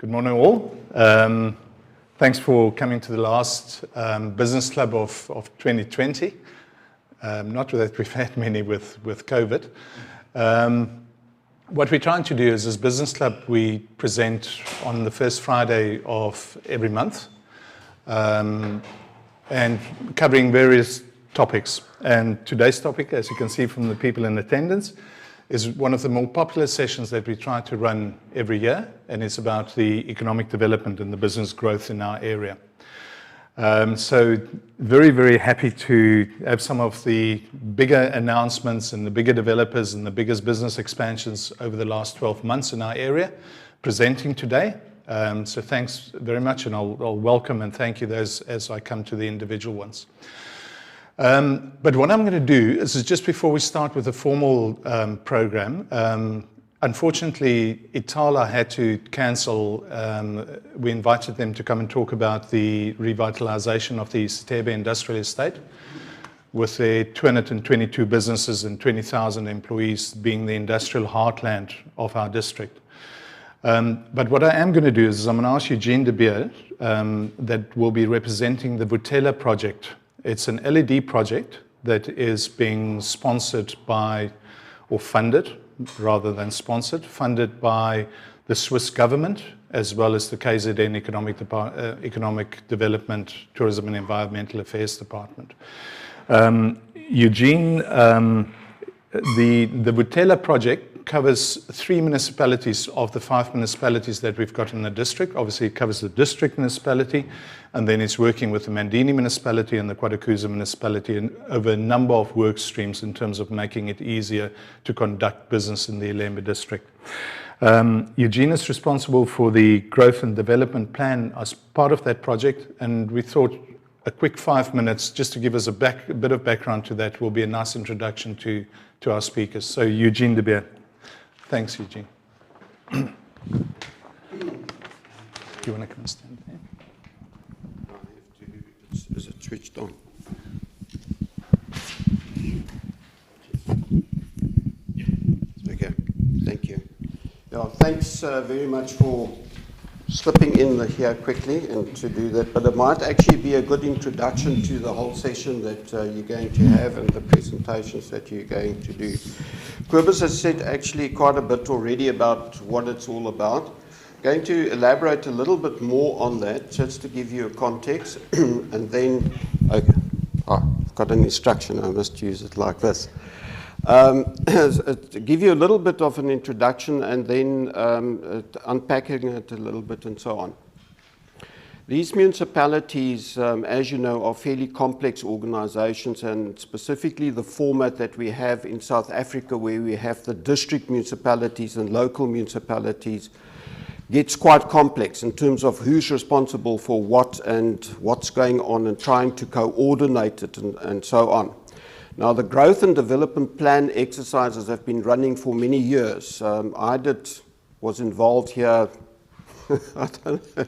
Good morning all. Thanks for coming to the last business club of 2020. Not that we've had many with COVID. What we're trying to do is this business club we present on the first Friday of every month and covering various topics. And today's topic, as you can see from the people in attendance, is one of the more popular sessions that we try to run every year, and it's about the economic development and the business growth in our area. So very, very happy to have some of the bigger announcements and the bigger developers and the biggest business expansions over the last 12 months in our area presenting today. So thanks very much, and I'll welcome and thank you those as I come to the individual ones. But what I'm going to do is just before we start with the formal program, unfortunately, Itala had to cancel. We invited them to come and talk about the revitalization of the Setebe Industrial Estate with their 222 businesses and 20,000 employees being the industrial heartland of our district. But what I am going to do is I'm going to ask Eugene de Beer that will be representing the Vutela project. It's an LED project that is being sponsored by, or funded, rather than sponsored, funded by the Swiss government, as well as the KZN Economic Development, Tourism and Environmental Affairs Department. Eugene, the Vutela project covers 3 municipalities of the 5 municipalities that we've got in the district. Obviously, it covers the district municipality, and then it's working with the Mandini municipality and the Quadakuza municipality and over a number of work streams in terms of making it easier to conduct business in the iLembe's district. Eugene is responsible for the growth and development plan as part of that project, and we thought a quick 5 minutes just to give us a bit of background to that will be a nice introduction to our speakers. So Eugene de Beer. Thanks, Eugene. Do you want to come and stand there? Is it switched on? Okay, thank you. Yeah, thanks very much for slipping in here quickly and to do that, but it might actually be a good introduction to the whole session that you're going to have and the presentations that you're going to do. Kobus has said actually quite a bit already about what it's all about. I'm going to elaborate a little bit more on that just to give you a context and then, okay, I've got an instruction, I must use it like this. To give you a little bit of an introduction and then unpacking it a little bit and so on. These municipalities, as you know, are fairly complex organizations, and specifically the format that we have in South Africa, where we have the district municipalities and local municipalities, gets quite complex in terms of who's responsible for what and what's going on and trying to coordinate it and so on. Now, the growth and development plan exercises have been running for many years. Was involved here, I don't know,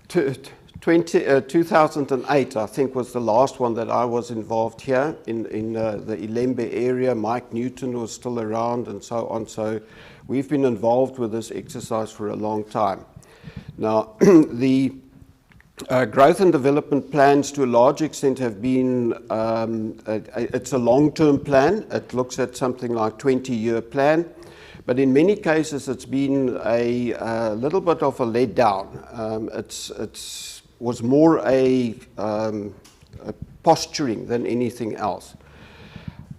2008, I think, was the last one that I was involved here in the iLembe's area. Mike Newton was still around and so on. So we've been involved with this exercise for a long time. Now, the growth and development plans to a large extent have been, it's a long-term plan. It looks at something like 20-year plan. But in many cases, it's been a little bit of a letdown. It was more a posturing than anything else.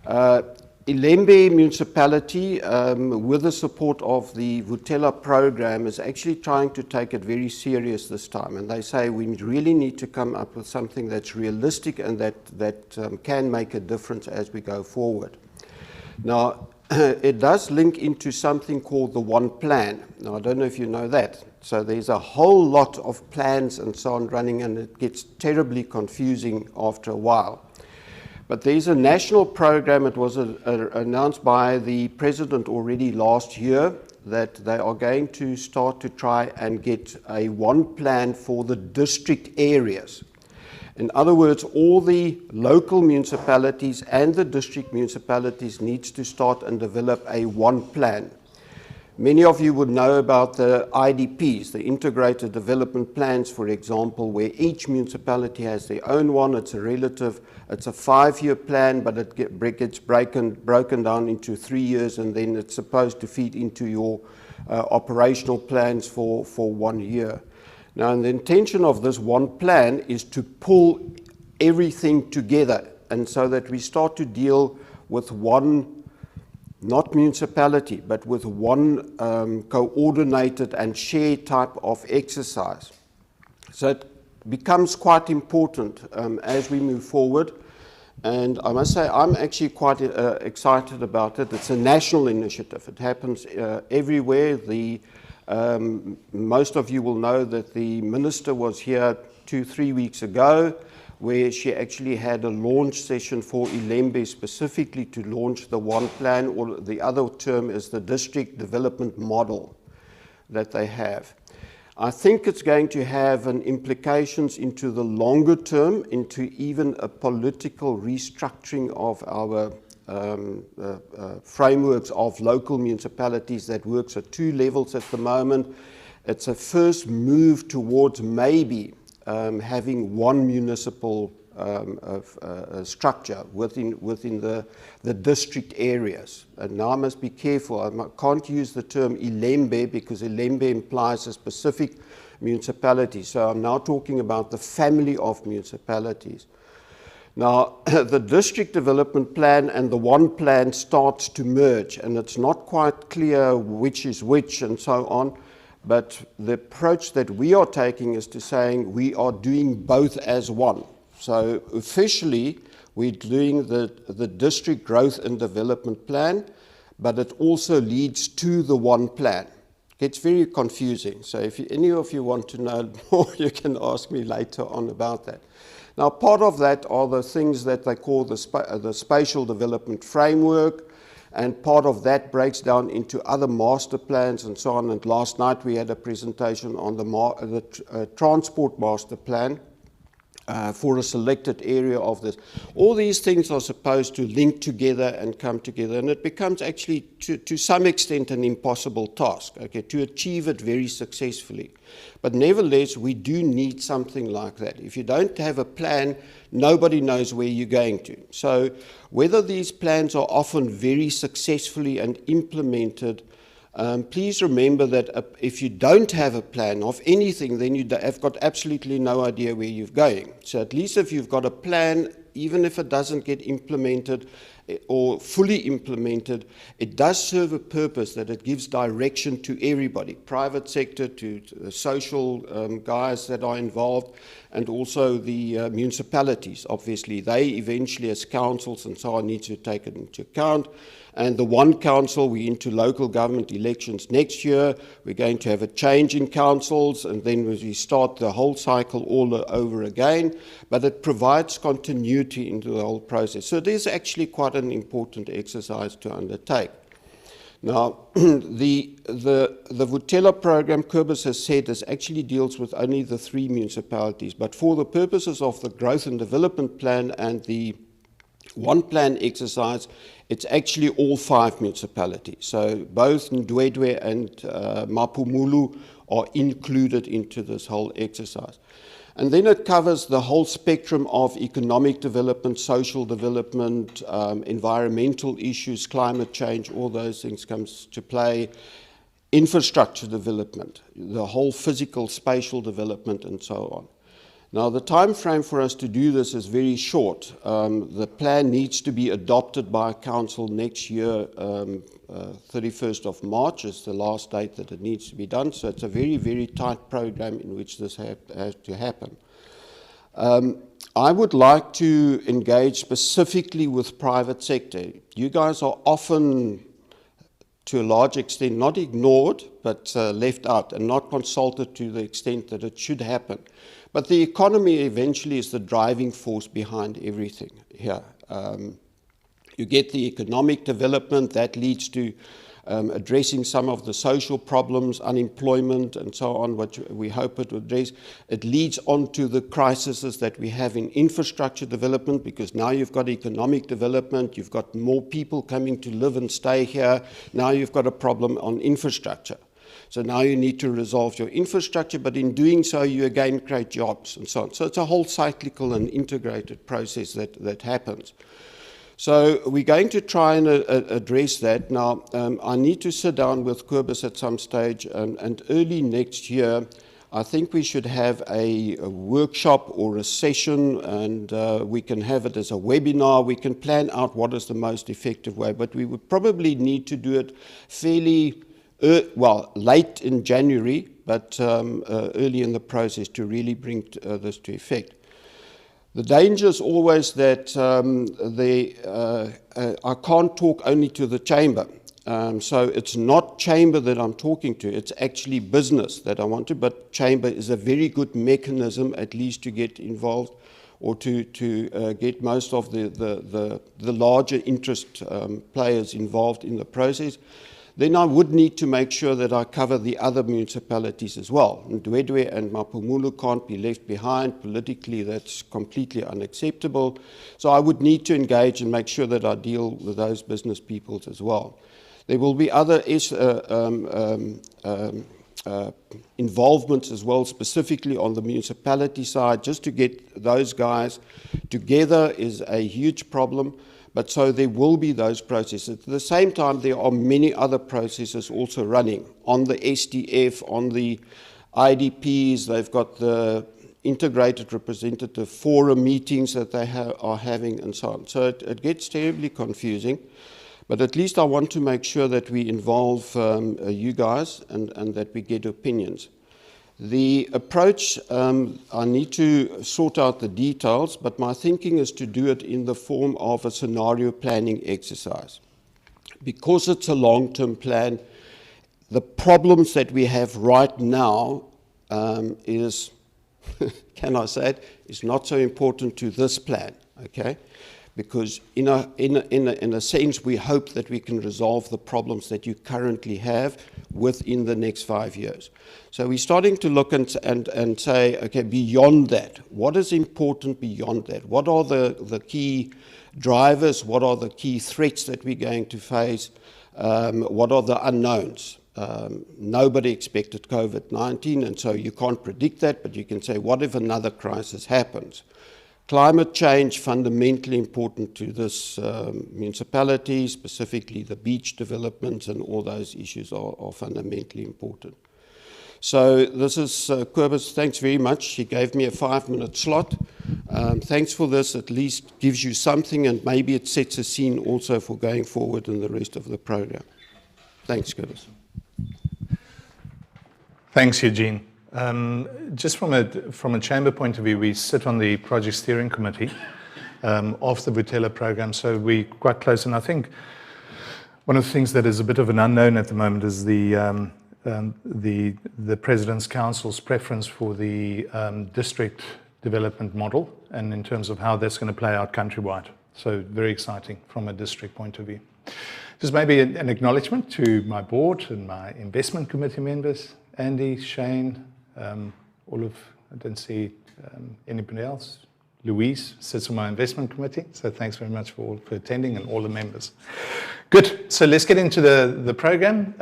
iLembe's municipality, with the support of the Vutela program, is actually trying to take it very serious this time. And they say we really need to come up with something that's realistic and that can make a difference as we go forward. Now, it does link into something called the One Plan. Now, I don't know if you know that. So there's a whole lot of plans and so on running, and it gets terribly confusing after a while. But there's a national program. It was announced by the president already last year that they are going to start to try and get a one plan for the district areas. In other words, all the local municipalities and the district municipalities needs to start and develop a one plan. Many of you would know about the IDPs, the Integrated Development Plans, for example, where each municipality has their own one. It's a 5-year plan, but it gets broken down into 3 years, and then it's supposed to feed into your operational plans for 1 year. Now, the intention of this one plan is to pull everything together, and so that we start to deal with one, not municipality, but with one coordinated and shared type of exercise. So it becomes quite important as we move forward. And I must say, I'm actually quite excited about it. It's a national initiative. It happens everywhere. Most of you will know that the minister was here 2-3 weeks ago, where she actually had a launch session for iLembe's specifically to launch the one plan, or the other term is the district development model that they have. I think it's going to have an implications into the longer term, into even a political restructuring of our frameworks of local municipalities that works at 2 levels at the moment. It's a first move towards maybe having one municipal structure within the district areas. And now I must be careful. I can't use the term iLembe because iLembe implies a specific municipality. So I'm now talking about the family of municipalities. Now, the district development plan and the one plan starts to merge, and it's not quite clear which is which and so on. But the approach that we are taking is to saying we are doing both as one. So officially, we're doing the district growth and development plan, but it also leads to the one plan. It gets very confusing. So if any of you want to know more, you can ask me later on about that. Now, part of that are the things that they call the spatial development framework. And part of that breaks down into other master plans and so on. And last night we had a presentation on the transport master plan for a selected area of this. All these things are supposed to link together and come together. And it becomes actually, to some extent, an impossible task, okay, to achieve it very successfully. But nevertheless, we do need something like that. If you don't have a plan, nobody knows where you're going to. So whether these plans are often very successfully and implemented, please remember that if you don't have a plan of anything, then you have got absolutely no idea where you're going. So at least if you've got a plan, even if it doesn't get implemented or fully implemented, it does serve a purpose that it gives direction to everybody, private sector, to the social guys that are involved, and also the municipalities. Obviously, they eventually, as councils and so on, need to take it into account. And the one council, we're into local government elections next year. We're going to have a change in councils, and then we start the whole cycle all over again. But it provides continuity into the whole process. So it is actually quite an important exercise to undertake. Now, the Vutela program, Kobus has said, this actually deals with only the 3 municipalities. But for the purposes of the growth and development plan and the one plan exercise, it's actually all 5 municipalities. So both Ndwedwe and Mapumulu are included into this whole exercise. And then it covers the whole spectrum of economic development, social development, environmental issues, climate change, all those things comes to play, infrastructure development, the whole physical, spatial development, and so on. Now, the time frame for us to do this is very short. The plan needs to be adopted by Council next year. 31st of March is the last date that it needs to be done. So it's a very, very tight program in which this has to happen. I would like to engage specifically with private sector. You guys are often, to a large extent, not ignored, but left out and not consulted to the extent that it should happen. But the economy eventually is the driving force behind everything here. You get the economic development that leads to addressing some of the social problems, unemployment and so on, which we hope it will address. It leads on to the crises that we have in infrastructure development, because now you've got economic development, you've got more people coming to live and stay here. Now you've got a problem on infrastructure. So now you need to resolve your infrastructure, but in doing so, you again create jobs and so on. So it's a whole cyclical and integrated process that happens. So we're going to try and address that. Now, I need to sit down with Kobus at some stage, and early next year, I think we should have a workshop or a session, and we can have it as a webinar. We can plan out what is the most effective way, but we would probably need to do it fairly, late in January, but early in the process to really bring this to effect. The danger is always that I can't talk only to the chamber. So it's not chamber that I'm talking to, it's actually business that I want to, but chamber is a very good mechanism at least to get involved, or to get most of the larger interest players involved in the process. Then I would need to make sure that I cover the other municipalities as well. Ndwedwe and Mapumulu can't be left behind. Politically, that's completely unacceptable. So I would need to engage and make sure that I deal with those business peoples as well. There will be other involvements as well, specifically on the municipality side. Just to get those guys together is a huge problem. But so there will be those processes. At the same time, there are many other processes also running on the SDF, on the IDPs. They've got the integrated representative forum meetings that they are having and so on. So it gets terribly confusing. But at least I want to make sure that we involve you guys and that we get opinions. The approach, I need to sort out the details, but my thinking is to do it in the form of a scenario planning exercise. Because it's a long-term plan, the problems that we have right now is, can I say it, is not so important to this plan, okay? Because in a sense, we hope that we can resolve the problems that you currently have within the next 5 years. So we're starting to look and say, okay, beyond that, what is important beyond that? What are the key drivers? What are the key threats that we're going to face? What are the unknowns? Nobody expected COVID-19, and so you can't predict that, but you can say, what if another crisis happens? Climate change, fundamentally important to this municipality, specifically the beach developments and all those issues are fundamentally important. So this is Kobus, thanks very much. He gave me a 5-minute slot. Thanks for this, at least gives you something, and maybe it sets a scene also for going forward in the rest of the program. Thanks, Kobus. Thanks, Eugene. Just from a chamber point of view, we sit on the project steering committee of the Vutela program, so we're quite close. And I think one of the things that is a bit of an unknown at the moment is the President's Council's preference for the district development model, and in terms of how that's going to play out countrywide. So very exciting from a district point of view. Just maybe an acknowledgement to my board and my investment committee members, Andy, Shane, I don't see anybody else. Louise sits on my investment committee, so thanks very much for attending, and all the members. Good, so let's get into the program.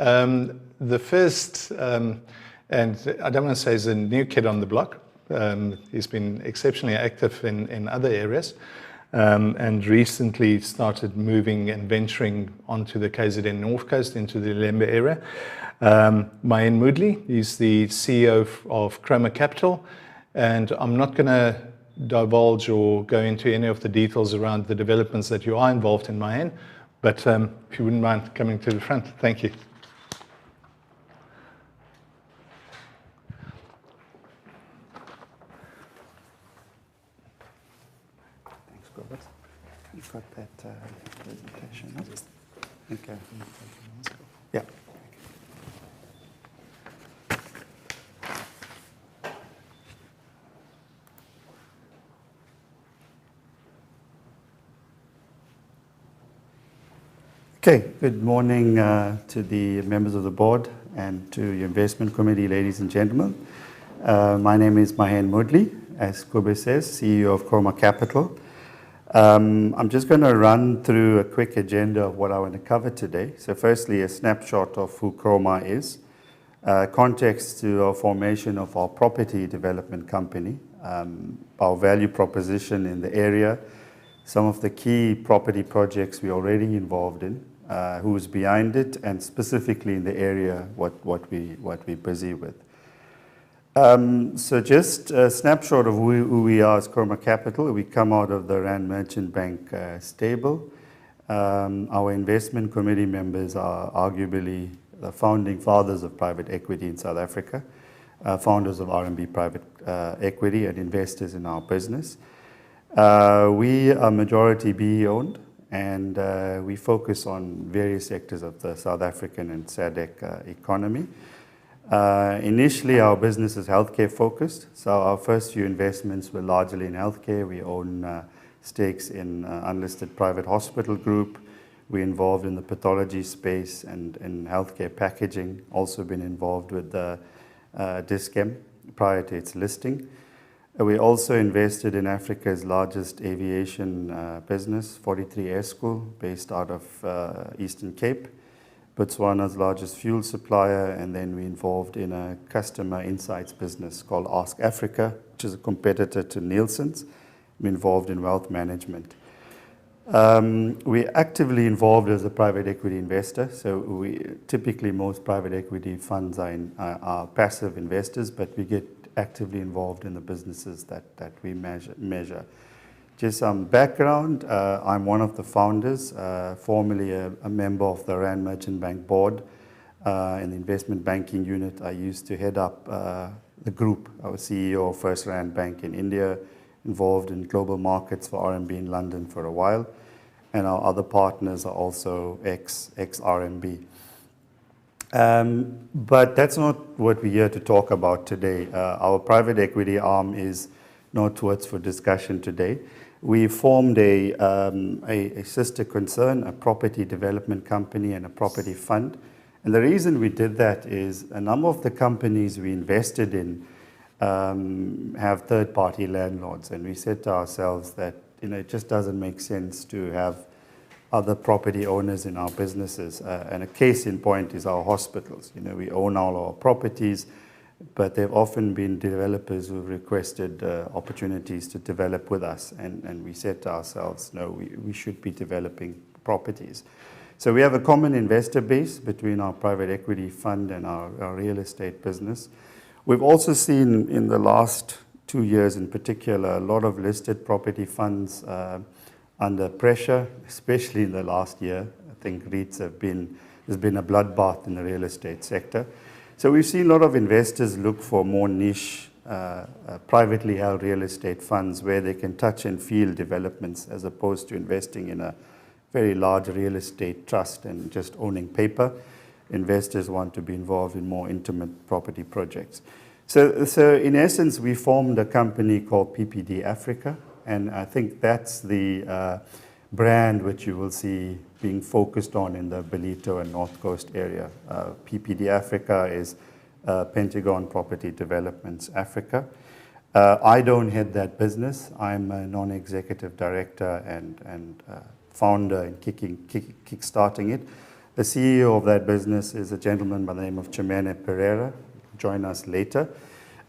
The first, and I don't want to say he's a new kid on the block. He's been exceptionally active in other areas, and recently started moving and venturing onto the KZN North Coast, into the iLembe area. Mayen Moodley, he's the CEO of Chroma Capital, and I'm not going to divulge or go into any of the details around the developments that you are involved in, Mayen, but if you wouldn't mind coming to the front, thank you. Thanks, Robert. You've got that presentation. Okay. Yeah. Okay, good morning to the members of the board and to your investment committee, ladies and gentlemen. My name is Mahen Mudli, as Kube says, CEO of Chroma Capital. I'm just going to run through a quick agenda of what I want to cover today. So firstly, a snapshot of who Chroma is, context to our formation of our property development company, our value proposition in the area, some of the key property projects we're already involved in, who's behind it, and specifically in the area, what we're busy with. So just a snapshot of who we are as Chroma Capital. We come out of the Rand Merchant Bank stable. Our investment committee members are arguably the founding fathers of private equity in South Africa, founders of RMB Private Equity and investors in our business. We are majority BE owned, and we focus on various sectors of the South African and SADC economy. Initially, our business is healthcare focused, so our first few investments were largely in healthcare. We own stakes in unlisted private hospital group. We're involved in the pathology space and in healthcare packaging, also been involved with the Dis-Chem prior to its listing. We also invested in Africa's largest aviation business, 43 Air School, based out of Eastern Cape, Botswana's largest fuel supplier, and then we involved in a customer insights business called Ask Africa, which is a competitor to Nielsen's. We're involved in wealth management. We're actively involved as a private equity investor, so typically most private equity funds are passive investors, but we get actively involved in the businesses that we measure. Just some background, I'm one of the founders, formerly a member of the Rand Merchant Bank board in the investment banking unit. I used to head up the group. I was CEO of First Rand Bank in India, involved in global markets for RMB in London for a while, and our other partners are also ex-RMB. But that's not what we're here to talk about today. Our private equity arm is not what's for discussion today. We formed a sister concern, a property development company and a property fund. And the reason we did that is a number of the companies we invested in have third-party landlords. And we said to ourselves that it just doesn't make sense to have other property owners in our businesses. And a case in point is our hospitals. We own all our properties, but they've often been developers who've requested opportunities to develop with us. And we said to ourselves, no, we should be developing properties. So we have a common investor base between our private equity fund and our real estate business. We've also seen in the last 2 years in particular, a lot of listed property funds under pressure, especially in the last year. I think REITs there's been a bloodbath in the real estate sector. So we've seen a lot of investors look for more niche, privately held real estate funds where they can touch and feel developments as opposed to investing in a very large real estate trust and just owning paper. Investors want to be involved in more intimate property projects. So in essence, we formed a company called PPD Africa, and I think that's the brand which you will see being focused on in the Ballito and North Coast area. PPD Africa is Pentagon Property Developments Africa. I don't head that business. I'm a non-executive director and founder in kickstarting it. The CEO of that business is a gentleman by the name of Chimene Pereira. Join us later.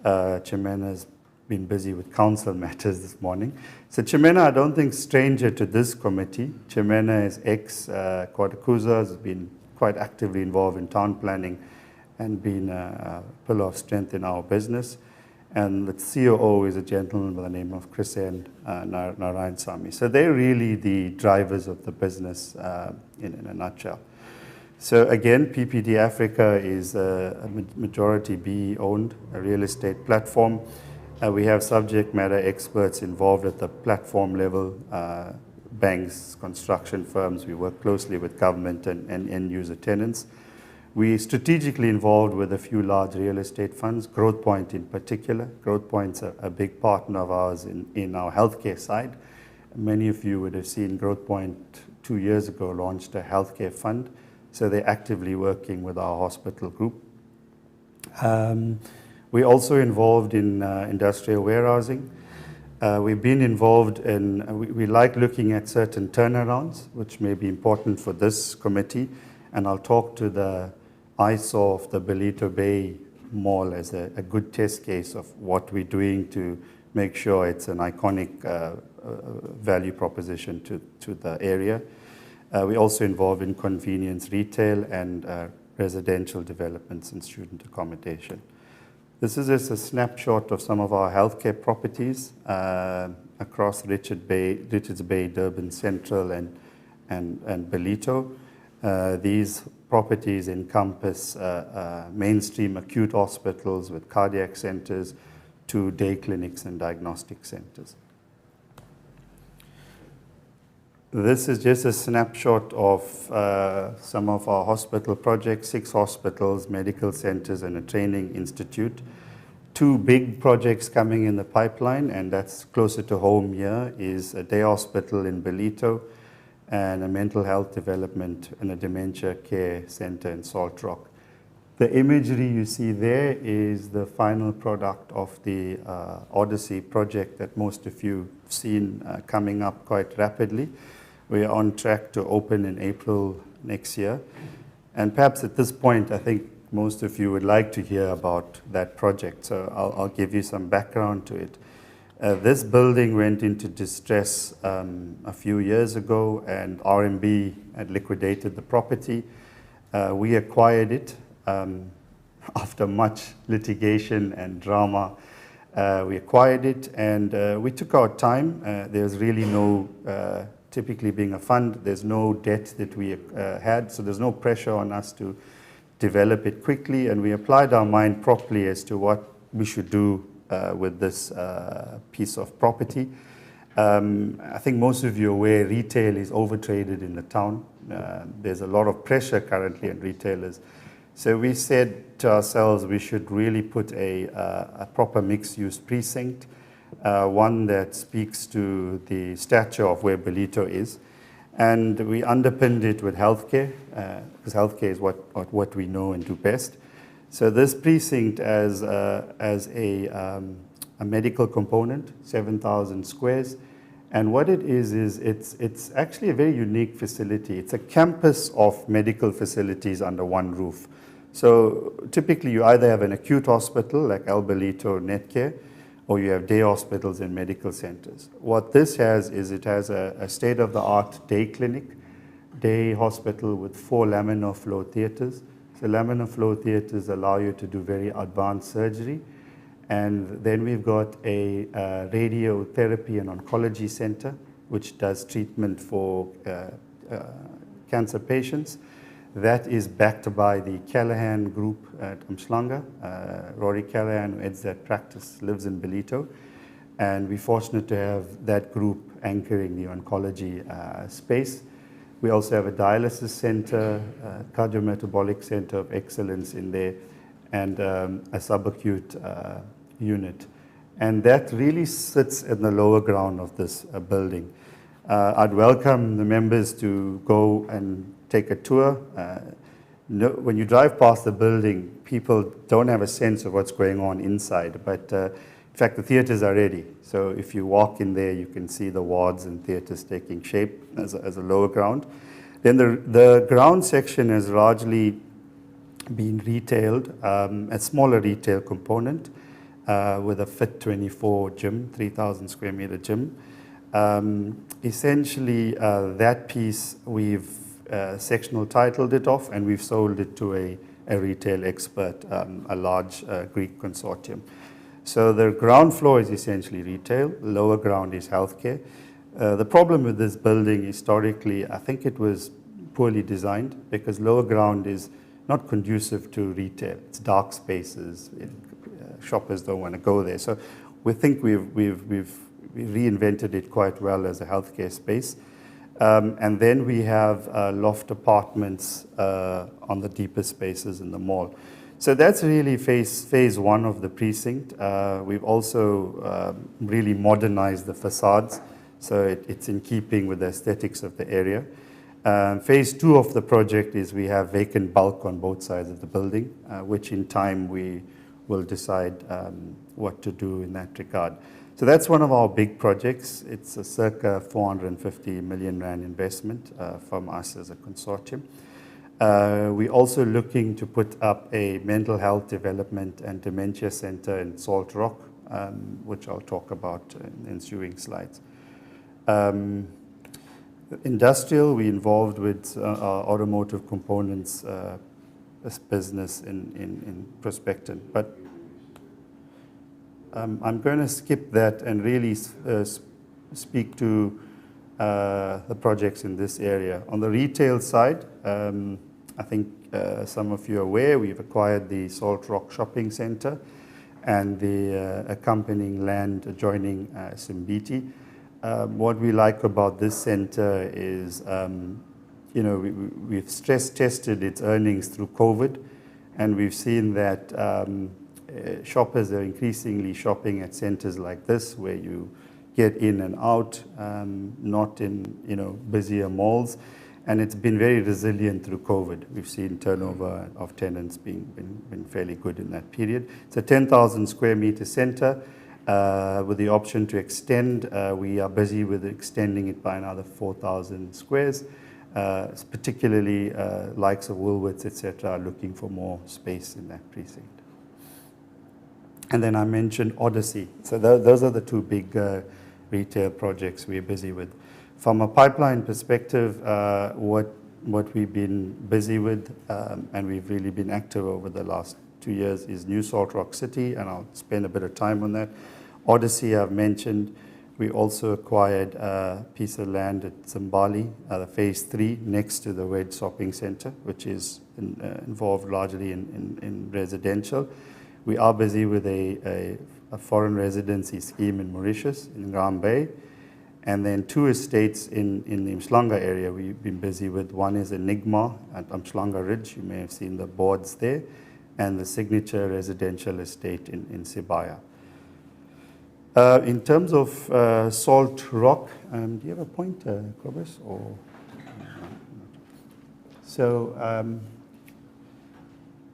Chimene has been busy with council matters this morning. So Chimene, I don't think stranger to this committee. Chimene is ex-Quadakuza, has been quite actively involved in town planning and been a pillar of strength in our business. And the COO is a gentleman by the name of Krisen Narayansamy. So they're really the drivers of the business in a nutshell. So again, PPD Africa is a majority BE owned, a real estate platform. We have subject matter experts involved at the platform level, banks, construction firms. We work closely with government and end user tenants. We're strategically involved with a few large real estate funds, Growthpoint in particular. Growthpoint's a big partner of ours in our healthcare side. Many of you would have seen Growthpoint 2 years ago, launched a healthcare fund. So they're actively working with our hospital group. We're also involved in industrial warehousing. We've been involved in, we like looking at certain turnarounds, which may be important for this committee. And I'll talk to the ISO of the Ballito Bay Mall as a good test case of what we're doing to make sure it's an iconic value proposition to the area. We're also involved in convenience retail and residential developments and student accommodation. This is just a snapshot of some of our healthcare properties across Richards Bay, Durban Central, and Ballito. These properties encompass mainstream acute hospitals with cardiac centers to day clinics and diagnostic centers. This is just a snapshot of some of our hospital projects, 6 hospitals, medical centers, and a training institute. 2 big projects coming in the pipeline, and that's closer to home here, is a day hospital in Ballito and a mental health development and a dementia care center in Salt Rock. The imagery you see there is the final product of the Odyssey project that most of you have seen coming up quite rapidly. We are on track to open in April next year. And perhaps at this point, I think most of you would like to hear about that project. So I'll give you some background to it. This building went into distress a few years ago, and RMB had liquidated the property. We acquired it after much litigation and drama. We acquired it, and we took our time. There's really no typically being a fund, there's no debt that we had, so there's no pressure on us to develop it quickly, and we applied our mind properly as to what we should do with this piece of property. I think most of you are aware retail is overtraded in the town. There's a lot of pressure currently on retailers. So we said to ourselves we should really put a proper mixed-use precinct, one that speaks to the stature of where Ballito is. And we underpinned it with healthcare, because healthcare is what we know and do best. So this precinct as a medical component, 7,000 squares. And what it is it's actually a very unique facility. It's a campus of medical facilities under one roof. So typically you either have an acute hospital like El Ballito Netcare, or you have day hospitals and medical centers. What this has is it has a state-of-the-art day clinic, day hospital with 4 laminar flow theaters. So laminar flow theaters allow you to do very advanced surgery. And then we've got a radiotherapy and oncology center, which does treatment for cancer patients. That is backed by the Callahan Group at Umhlanga. Rory Callahan, who heads that practice, lives in Ballito. And we're fortunate to have that group anchoring the oncology space. We also have a dialysis center, cardiometabolic center of excellence in there, and a subacute unit. And that really sits in the lower ground of this building. I'd welcome the members to go and take a tour. When you drive past the building, people don't have a sense of what's going on inside, but in fact the theaters are ready. So if you walk in there, you can see the wards and theaters taking shape as a lower ground. Then the ground section has largely been retailed, a smaller retail component with a Fit 24 gym, 3,000 square meter gym. Essentially, that piece we've sectional titled it off, and we've sold it to a retail expert, a large Greek consortium. So the ground floor is essentially retail, lower ground is healthcare. The problem with this building historically, I think it was poorly designed because lower ground is not conducive to retail. It's dark spaces, shoppers don't want to go there. So we think we've reinvented it quite well as a healthcare space. And then we have loft apartments on the deeper spaces in the mall. So that's really phase 1 of the precinct. We've also really modernized the facades, so it's in keeping with the aesthetics of the area. Phase 2 of the project is we have vacant bulk on both sides of the building, which in time we will decide what to do in that regard. So that's one of our big projects. It's a circa 450 million rand investment from us as a consortium. We're also looking to put up a mental health development and dementia center in Salt Rock, which I'll talk about in ensuing slides. Industrial, we're involved with our automotive components business in Prospecton. But I'm going to skip that and really speak to the projects in this area. On the retail side, I think some of you are aware, we've acquired the Salt Rock Shopping Centre and the accompanying land adjoining Simbiti. What we like about this centre is, we've stress tested its earnings through COVID, and we've seen that shoppers are increasingly shopping at centres like this, where you get in and out, not in busier malls, and it's been very resilient through COVID. We've seen turnover of tenants been fairly good in that period. It's a 10,000 square metre centre with the option to extend. We are busy with extending it by another 4,000 squares. Particularly likes of Woolworths, etc., are looking for more space in that precinct. And then I mentioned Odyssey. So those are the two big retail projects we're busy with. From a pipeline perspective, what we've been busy with, and we've really been active over the last 2 years, is New Salt Rock City, and I'll spend a bit of time on that. Odyssey, I've mentioned. We also acquired a piece of land at Zimbali, phase 3, next to the Wedge Shopping Centre, which is involved largely in residential. We are busy with a foreign residency scheme in Mauritius, in Graham Bay, and then 2 estates in the Mshlanga area we've been busy with. One is Enigma at Mshlanga Ridge. You may have seen the boards there, and the Signature Residential Estate in Sibaya. In terms of Salt Rock, do you have a pointer, Cobus? So,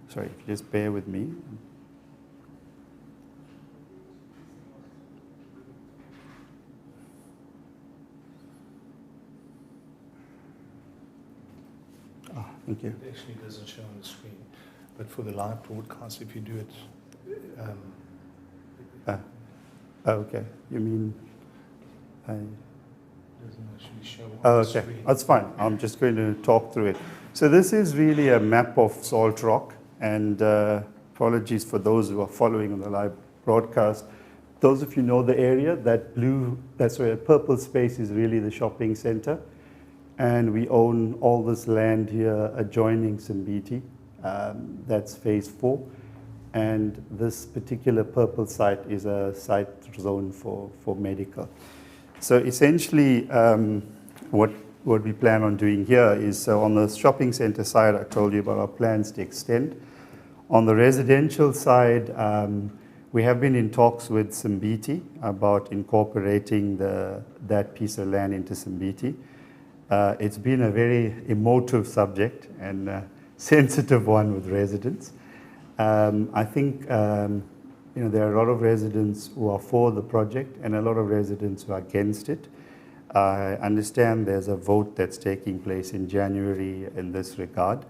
sorry, if you just bear with me. Thank you. It actually doesn't show on the screen, but for the live broadcast, if you do it... okay. You mean... It doesn't actually show on the screen. Okay, that's fine. I'm just going to talk through it. So this is really a map of Salt Rock, and apologies for those who are following on the live broadcast. Those of you know the area, that blue, that's where purple space is really the shopping centre. And we own all this land here adjoining Simbiti. That's phase 4. And this particular purple site is a site zone for medical. So essentially, what we plan on doing here is, on the shopping centre side, I told you about our plans to extend. On the residential side, we have been in talks with Simbiti about incorporating that piece of land into Simbiti. It's been a very emotive subject and sensitive one with residents. I think there are a lot of residents who are for the project and a lot of residents who are against it. I understand there's a vote that's taking place in January in this regard.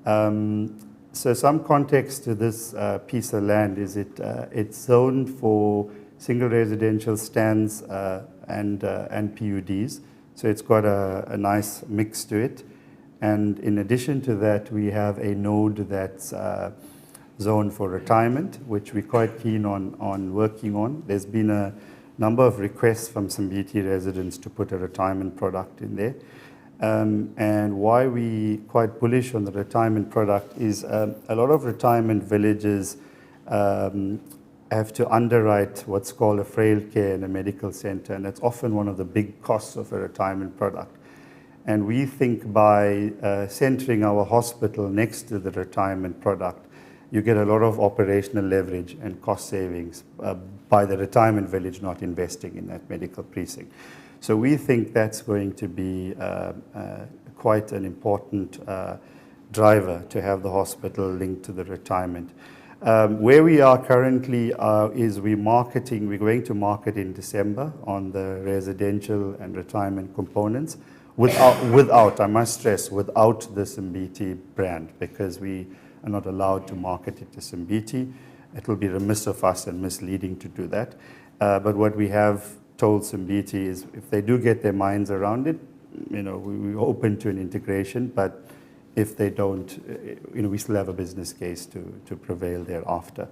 So some context to this piece of land is it's zoned for single residential stands and PUDs. So it's got a nice mix to it. And in addition to that, we have a node that's zoned for retirement, which we're quite keen on working on. There's been a number of requests from Simbiti residents to put a retirement product in there. And why we quite bullish on the retirement product is a lot of retirement villages have to underwrite what's called a frail care in a medical center, and that's often one of the big costs of a retirement product. And we think by centering our hospital next to the retirement product, you get a lot of operational leverage and cost savings by the retirement village not investing in that medical precinct. So we think that's going to be quite an important driver to have the hospital linked to the retirement. Where we are currently is we're going to market in December on the residential and retirement components without, I must stress, without the Simbiti brand, because we are not allowed to market it to Simbiti. It will be remiss of us and misleading to do that. But what we have told Simbiti is if they do get their minds around it, we're open to an integration, but if they don't, we still have a business case to prevail thereafter.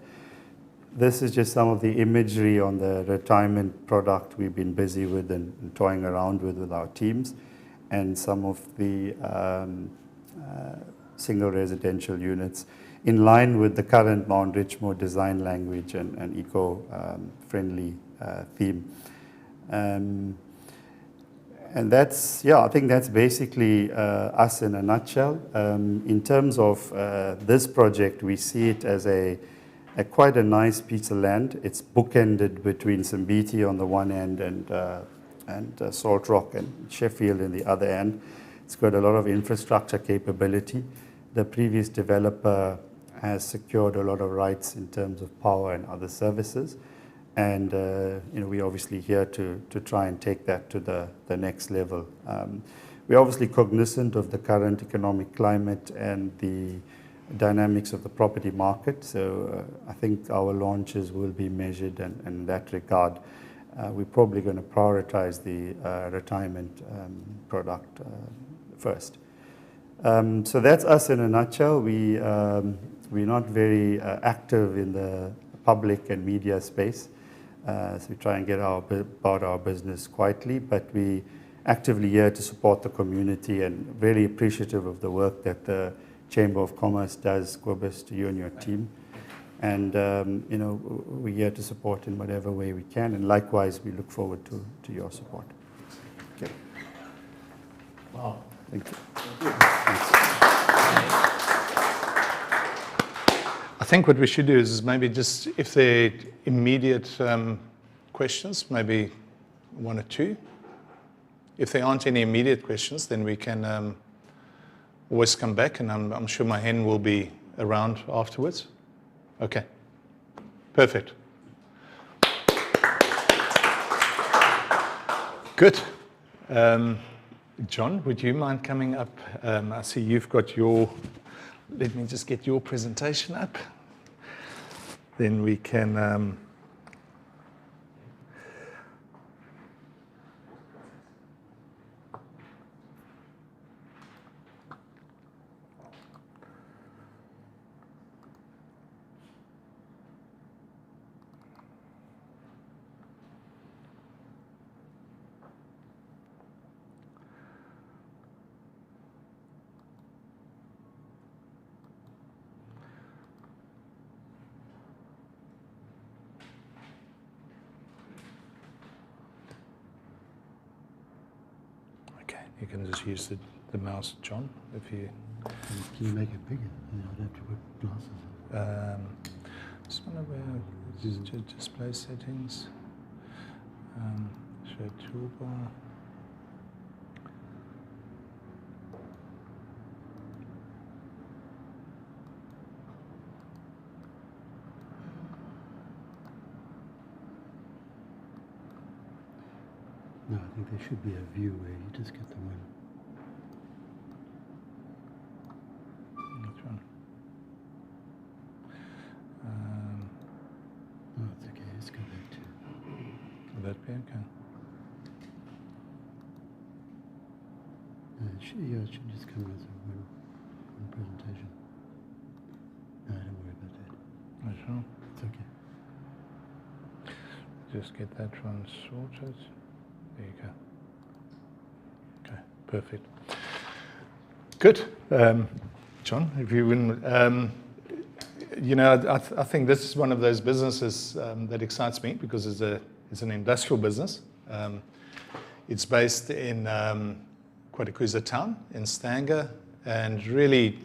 This is just some of the imagery on the retirement product we've been busy with and toying around with our teams, and some of the single residential units in line with the current Mount Richmond design language and eco-friendly theme. And that's, I think that's basically us in a nutshell. In terms of this project, we see it as quite a nice piece of land. It's bookended between Simbiti on the one end and Salt Rock and Sheffield in the other end. It's got a lot of infrastructure capability. The previous developer has secured a lot of rights in terms of power and other services. And we're obviously here to try and take that to the next level. We're obviously cognizant of the current economic climate and the dynamics of the property market. So I think our launches will be measured, and in that regard, we're probably going to prioritize the retirement product first. So that's us in a nutshell. We're not very active in the public and media space. So we try and get about our business quietly, but we actively here to support the community and really appreciative of the work that the Chamber of Commerce does, Kobus, to you and your team. And, we're here to support in whatever way we can. And likewise, we look forward to your support. Okay. Wow. Thank you. I think what we should do is maybe just, if there are immediate questions, maybe one or two. If there aren't any immediate questions, then we can always come back, and I'm sure my hen will be around afterwards. Okay, perfect. Good. John, would you mind coming up? I see you've got let me just get your presentation up. Then we can... You can just use the mouse, John, if you... Can you make it bigger? I'd have to put glasses on. Just want to display settings, show toolbar. No, I think there should be a view where you just get the one. Which one? No, it's okay. Let's go back to. Will that be okay? No, it should just come as one presentation. No, don't worry about that. Oh, sure. It's okay. Just get that one sorted. There you go. Okay, perfect. Good. John, if you wouldn't, I think this is one of those businesses that excites me because it's an industrial business. It's based in KwaDukuza town in Stanger, and really,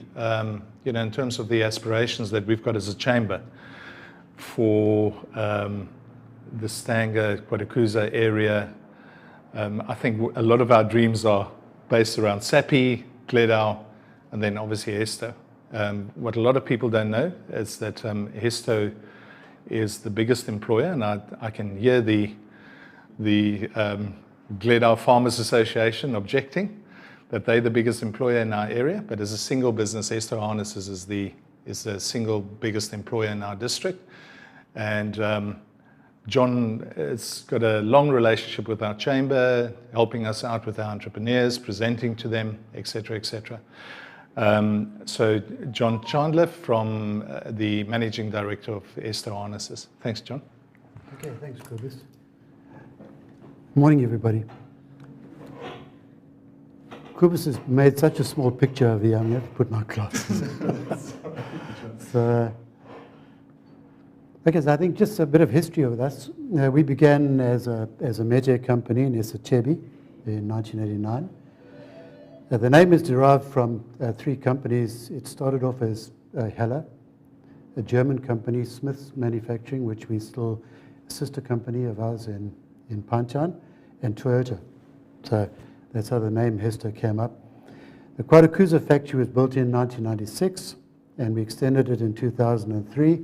in terms of the aspirations that we've got as a chamber for the Stanger, KwaDukuza area. I think a lot of our dreams are based around SAPI, Gledau, and then obviously Hesto. What a lot of people don't know is that Hesto is the biggest employer, and I can hear the Gledau Farmers Association objecting that they're the biggest employer in our area, but as a single business, Hesto Harnesses is the single biggest employer in our district. And John has got a long relationship with our chamber, helping us out with our entrepreneurs, presenting to them, etc., etc. So John Chandler from the Managing Director of Hesto Harnesses. Thanks, John. Okay, thanks, Cobus. Morning, everybody. Cobus has made such a small picture of you, I'm going to have to put my glasses. So, okay, so I think just a bit of history of us. We began as a Mete company in Essechebi in 1989. The name is derived from three companies. It started off as Heller, a German company, Smith's Manufacturing, which we still a sister company of ours in Panchan, and Toyota. So that's how the name Hesto came up. The Quadakuza factory was built in 1996, and we extended it in 2003.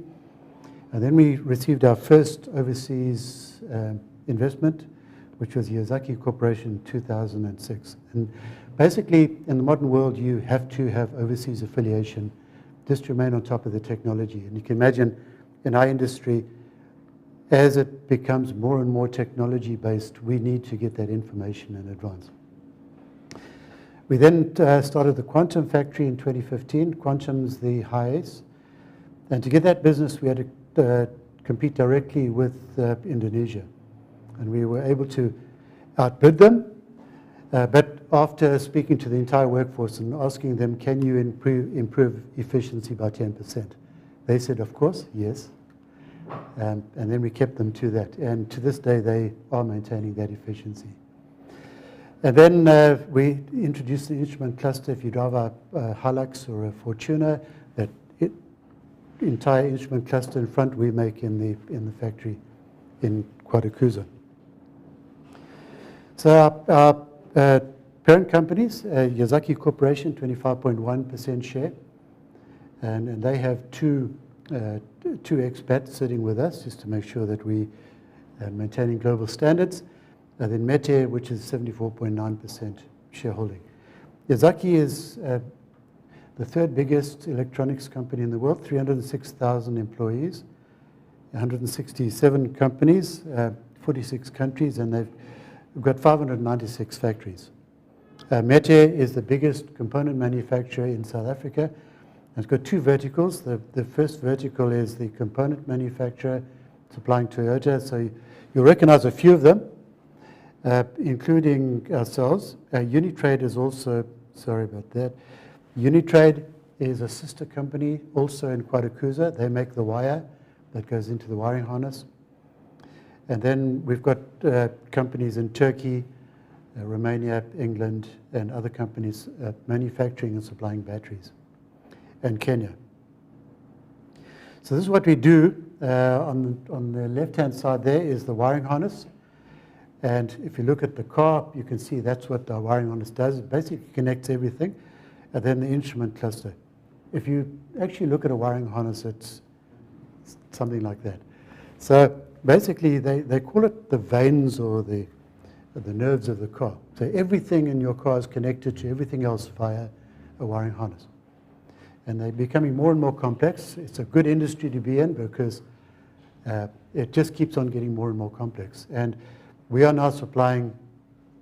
And then we received our first overseas investment, which was Yazaki Corporation in 2006. And basically, in the modern world, you have to have overseas affiliation just to remain on top of the technology. And you can imagine in our industry, as it becomes more and more technology-based, we need to get that information in advance. We then started the Quantum factory in 2015. Quantum's the highest. And to get that business, we had to compete directly with Indonesia. And we were able to outbid them. But after speaking to the entire workforce and asking them, can you improve efficiency by 10%? They said, of course, yes. And then we kept them to that. And to this day, they are maintaining that efficiency. And then we introduced the instrument cluster. If you drive a Hilux or a Fortuner, that entire instrument cluster in front we make in the factory in Quadakuza. So our parent companies, Yazaki Corporation, 25.1% share, and they have two expats sitting with us just to make sure that we are maintaining global standards. And then Mete, which is 74.9% shareholding. Yazaki is the third biggest electronics company in the world, 306,000 employees, 167 companies, 46 countries, and they've got 596 factories. Mete is the biggest component manufacturer in South Africa. It's got two verticals. The first vertical is the component manufacturer supplying Toyota. So you'll recognize a few of them, including ourselves. Unitrade is also, sorry about that. Unitrade is a sister company also in Quadakuza. They make the wire that goes into the wiring harness. And then we've got companies in Turkey, Romania, England, and other companies manufacturing and supplying batteries, and Kenya. So this is what we do. On the left-hand side there is the wiring harness. And if you look at the car, you can see that's what the wiring harness does. It basically connects everything. And then the instrument cluster. If you actually look at a wiring harness, it's something like that. So basically, they call it the veins or the nerves of the car. So everything in your car is connected to everything else via a wiring harness. And they're becoming more and more complex. It's a good industry to be in because it just keeps on getting more and more complex. And we are now supplying,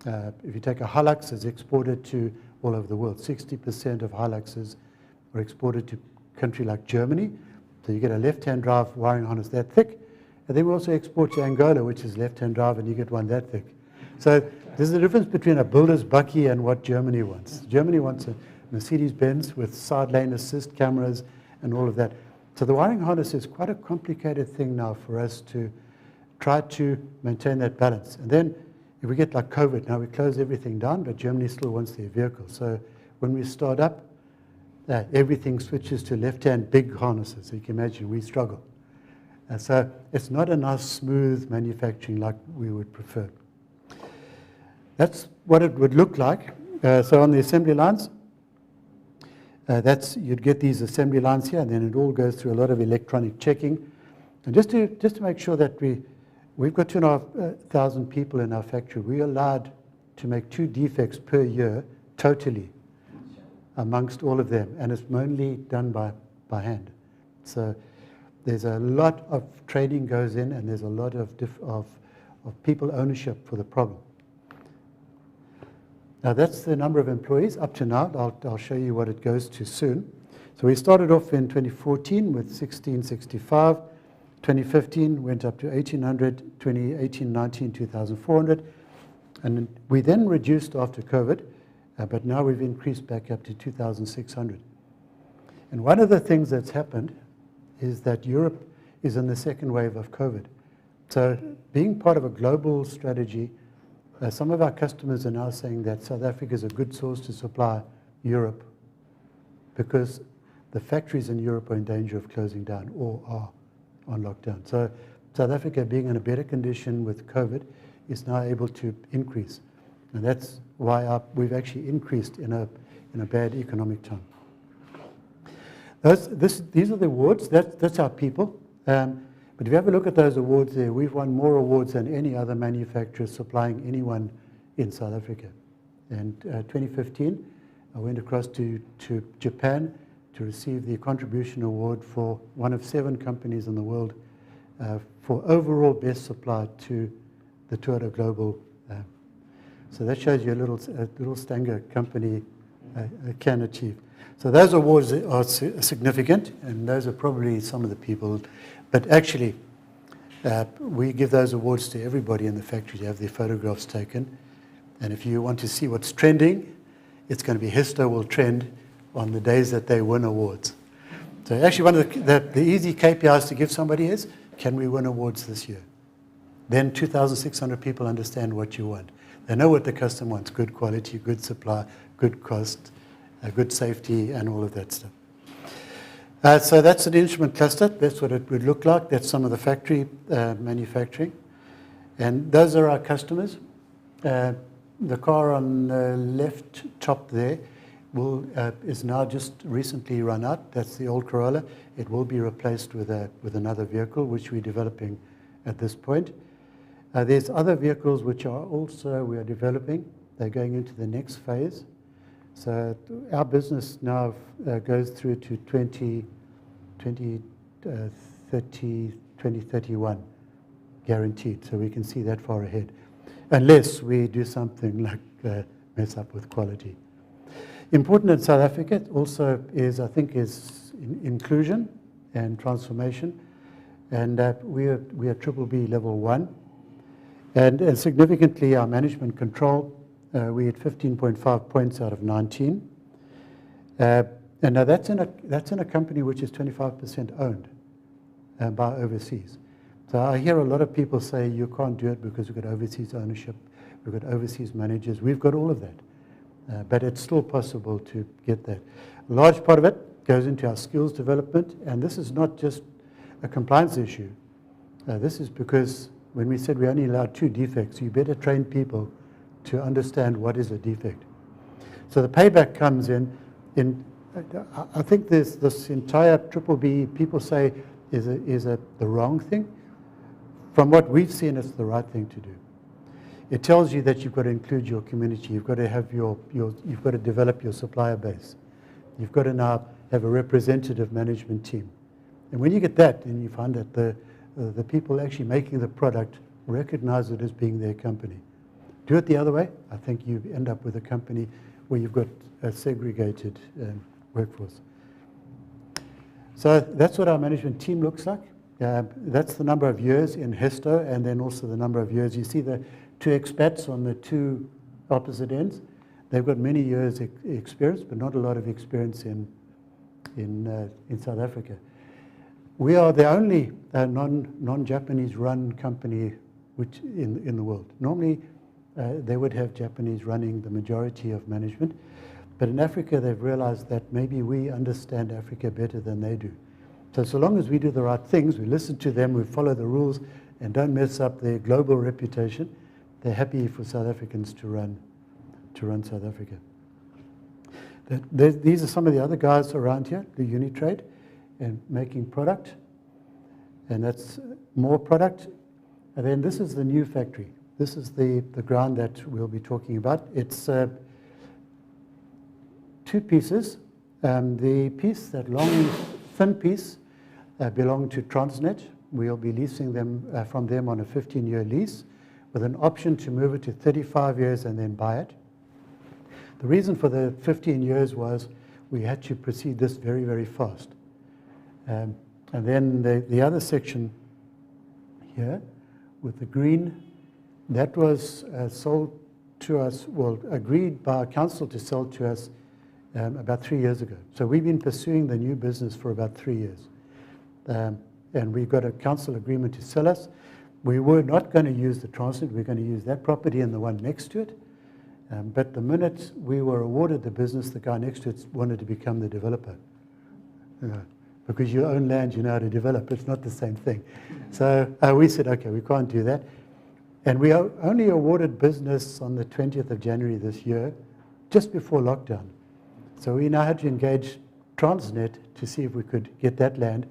if you take a Hilux, it's exported to all over the world. 60% of Hiluxes are exported to a country like Germany. So you get a left-hand drive wiring harness that thick. And then we also export to Angola, which is left-hand drive, and you get one that thick. So there's a difference between a builder's bucky and what Germany wants. Germany wants a Mercedes-Benz with side lane assist cameras and all of that. So the wiring harness is quite a complicated thing now for us to try to maintain that balance. And then if we get like COVID, now we close everything down, but Germany still wants their vehicle. So when we start up, everything switches to left-hand big harnesses. So you can imagine we struggle. So it's not a nice, smooth manufacturing like we would prefer. That's what it would look like. So on the assembly lines, You'd get these assembly lines here, and then it all goes through a lot of electronic checking. And just to make sure that we've got 2,500 people in our factory, we're allowed to make 2 defects per year totally amongst all of them, and it's mainly done by hand. So there's a lot of training goes in, and there's a lot of people ownership for the problem. Now that's the number of employees up to now. I'll show you what it goes to soon. So we started off in 2014 with 1,665. 2015 went up to 1,800. 2018, 19, 2,400. And we then reduced after COVID, but now we've increased back up to 2,600. And one of the things that's happened is that Europe is in the second wave of COVID. So being part of a global strategy, some of our customers are now saying that South Africa is a good source to supply Europe because the factories in Europe are in danger of closing down or are on lockdown. So South Africa, being in a better condition with COVID, is now able to increase. And that's why we've actually increased in a bad economic time. These are the awards. That's our people. But if you have a look at those awards there, we've won more awards than any other manufacturer supplying anyone in South Africa. And 2015, I went across to Japan to receive the Contribution Award for one of 7 companies in the world for overall best supply to the Toyota Global. So that shows you a little Stanger company can achieve. So those awards are significant, and those are probably some of the people. But actually, we give those awards to everybody in the factory to have their photographs taken. And if you want to see what's trending, it's going to be Histo will trend on the days that they win awards. So actually, one of the easy KPIs to give somebody is, can we win awards this year? Then 2,600 people understand what you want. They know what the customer wants: good quality, good supply, good cost, good safety, and all of that stuff. So that's an instrument cluster. That's what it would look like. That's some of the factory manufacturing. And those are our customers. The car on the left top there is now just recently run out. That's the old Corolla. It will be replaced with another vehicle, which we're developing at this point. There's other vehicles which we are developing. They're going into the next phase. So our business now goes through to 2031, guaranteed. So we can see that far ahead, unless we do something like mess up with quality. Important in South Africa also is, I think, is inclusion and transformation. And we are BBB level 1. And significantly, our management control, we had 15.5 points out of 19. And now that's in a company which is 25% owned by overseas. So I hear a lot of people say you can't do it because we've got overseas ownership, we've got overseas managers, we've got all of that. But it's still possible to get that. A large part of it goes into our skills development, and this is not just a compliance issue. This is because when we said we only allowed 2 defects, you better train people to understand what is a defect. So the payback comes in I think this entire BBB, people say, is the wrong thing. From what we've seen, it's the right thing to do. It tells you that you've got to include your community. You've got to have you've got to develop your supplier base. You've got to now have a representative management team. And when you get that, then you find that the people actually making the product recognize it as being their company. Do it the other way, I think you end up with a company where you've got a segregated workforce. So that's what our management team looks like. That's the number of years in Histo, and then also the number of years. You see the 2 expats on the 2 opposite ends. They've got many years experience, but not a lot of experience in South Africa. We are the only non-Japanese run company which in the world. Normally, they would have Japanese running the majority of management. But in Africa, they've realized that maybe we understand Africa better than they do. So long as we do the right things, we listen to them, we follow the rules, and don't mess up their global reputation, they're happy for South Africans to run South Africa. These are some of the other guys around here, the Unitrade, and making product. And that's more product. And then this is the new factory. This is the ground that we'll be talking about. It's two pieces. The piece, that long, thin piece, belonged to Transnet. We'll be leasing them from them on a 15-year lease with an option to move it to 35 years and then buy it. The reason for the 15 years was we had to proceed this very, very fast. And then the other section here with the green, that was sold to us, well, agreed by council to sell to us about 3 years ago. So we've been pursuing the new business for about 3 years. And we got a council agreement to sell us. We were not going to use the Transnet. We're going to use that property and the one next to it. But the minute we were awarded the business, the guy next to it wanted to become the developer. Because you own land, you know how to develop. It's not the same thing. So we said, okay, we can't do that. And we only awarded business on the 20th of January this year, just before lockdown. So we now had to engage Transnet to see if we could get that land.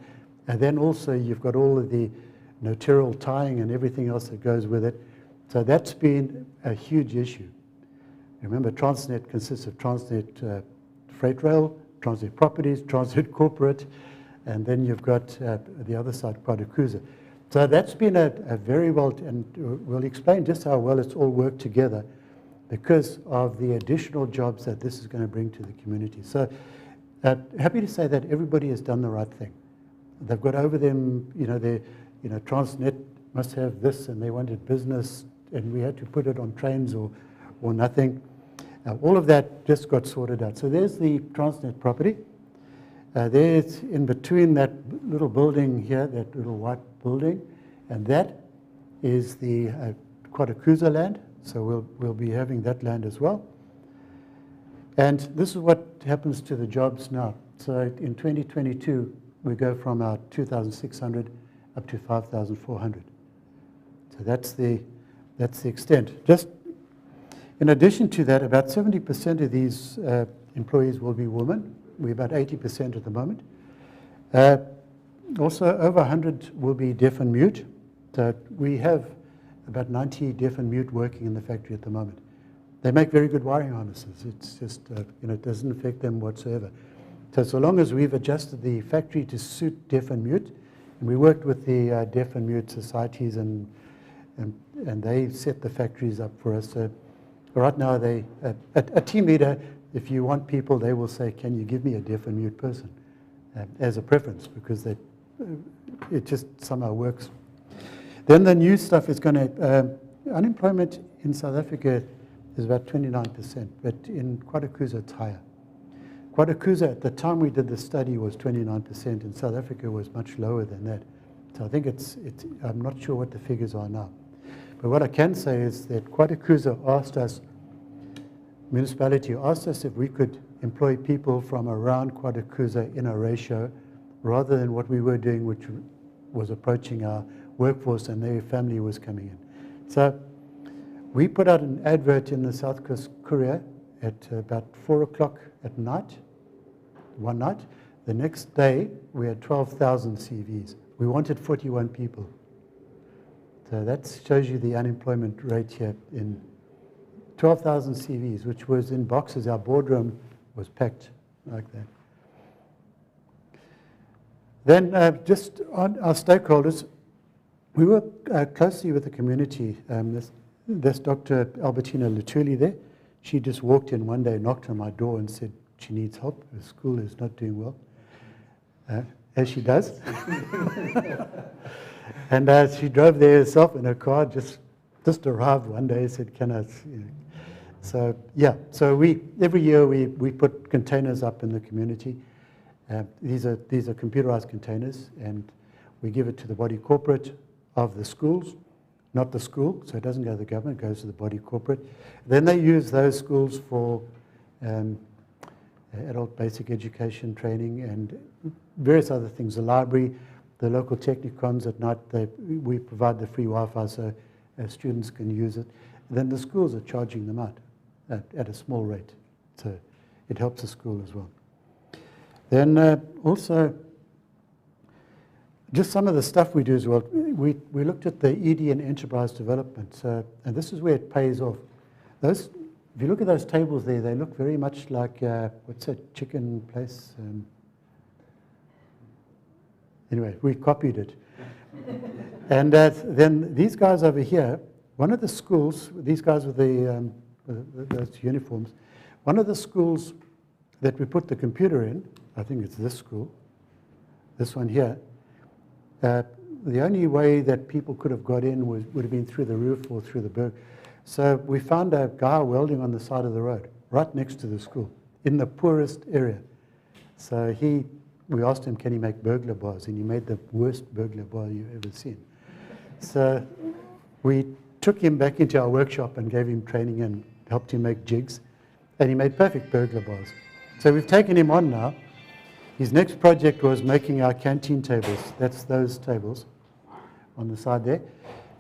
And then also you've got all of the notarial tying and everything else that goes with it. So that's been a huge issue. Remember, Transnet consists of Transnet Freight Rail, Transnet Properties, Transnet Corporate, and then you've got the other side, Quadacruiser. So that's been a very well, and we'll explain just how well it's all worked together because of the additional jobs that this is going to bring to the community. So happy to say that everybody has done the right thing. They've got over them, Transnet must have this, and they wanted business, and we had to put it on trains or nothing. All of that just got sorted out. So there's the Transnet property. There's in between that little building here, that little white building, and that is the Quadacruiser land. So we'll be having that land as well. And this is what happens to the jobs now. So in 2022, we go from our 2,600 up to 5,400. So that's the extent. Just in addition to that, about 70% of these employees will be women. We're about 80% at the moment. Also, over 100 will be deaf and mute. So we have about 90 deaf and mute working in the factory at the moment. They make very good wiring harnesses. It's just, it doesn't affect them whatsoever. So long as we've adjusted the factory to suit deaf and mute, and we worked with the deaf and mute societies, and they set the factories up for us. Right now, a team leader, if you want people, they will say, can you give me a deaf and mute person as a preference, because it just somehow works. Then the new stuff is going to, unemployment in South Africa is about 29%, but in Quadacruiser it's higher. Quadacruiser, at the time we did the study, was 29%, and South Africa was much lower than that. So I think I'm not sure what the figures are now. But what I can say is that Quadacruiser asked us, municipality asked us if we could employ people from around Quadacruiser in a ratio rather than what we were doing, which was approaching our workforce and their family was coming in. So we put out an advert in the South Coast Courier at about 4 o'clock at night, one night. The next day, we had 12,000 CVs. We wanted 41 people. So that shows you the unemployment rate here in 12,000 CVs, which was in boxes. Our boardroom was packed like that. Then just on our stakeholders, we work closely with the community. There's Dr. Albertina Lutuli there. She just walked in one day, knocked on my door and said she needs help. Her school is not doing well, as she does. And she drove there herself in her car, just arrived one day and said, can I? So yeah, so every year we put containers up in the community. These are computerized containers, and we give it to the body corporate of the schools, not the school, so it doesn't go to the government, it goes to the body corporate. Then they use those schools for adult basic education training and various other things. The library, the local technicons at night, we provide the free Wi-Fi so students can use it. And then the schools are charging them out at a small rate. So it helps the school as well. Then also, just some of the stuff we do as well. We looked at the ED and enterprise development, and this is where it pays off. Those, if you look at those tables there, they look very much like what's that chicken place? Anyway, we copied it. And then these guys over here, one of the schools, these guys with those uniforms, one of the schools that we put the computer in, I think it's this school, this one here, the only way that people could have got in would have been through the roof or through the berg. So we found a guy welding on the side of the road, right next to the school, in the poorest area. So we asked him, can he make burglar bars? And he made the worst burglar bar you've ever seen. So we took him back into our workshop and gave him training and helped him make jigs. And he made perfect burglar bars. So we've taken him on now. His next project was making our canteen tables. That's those tables on the side there.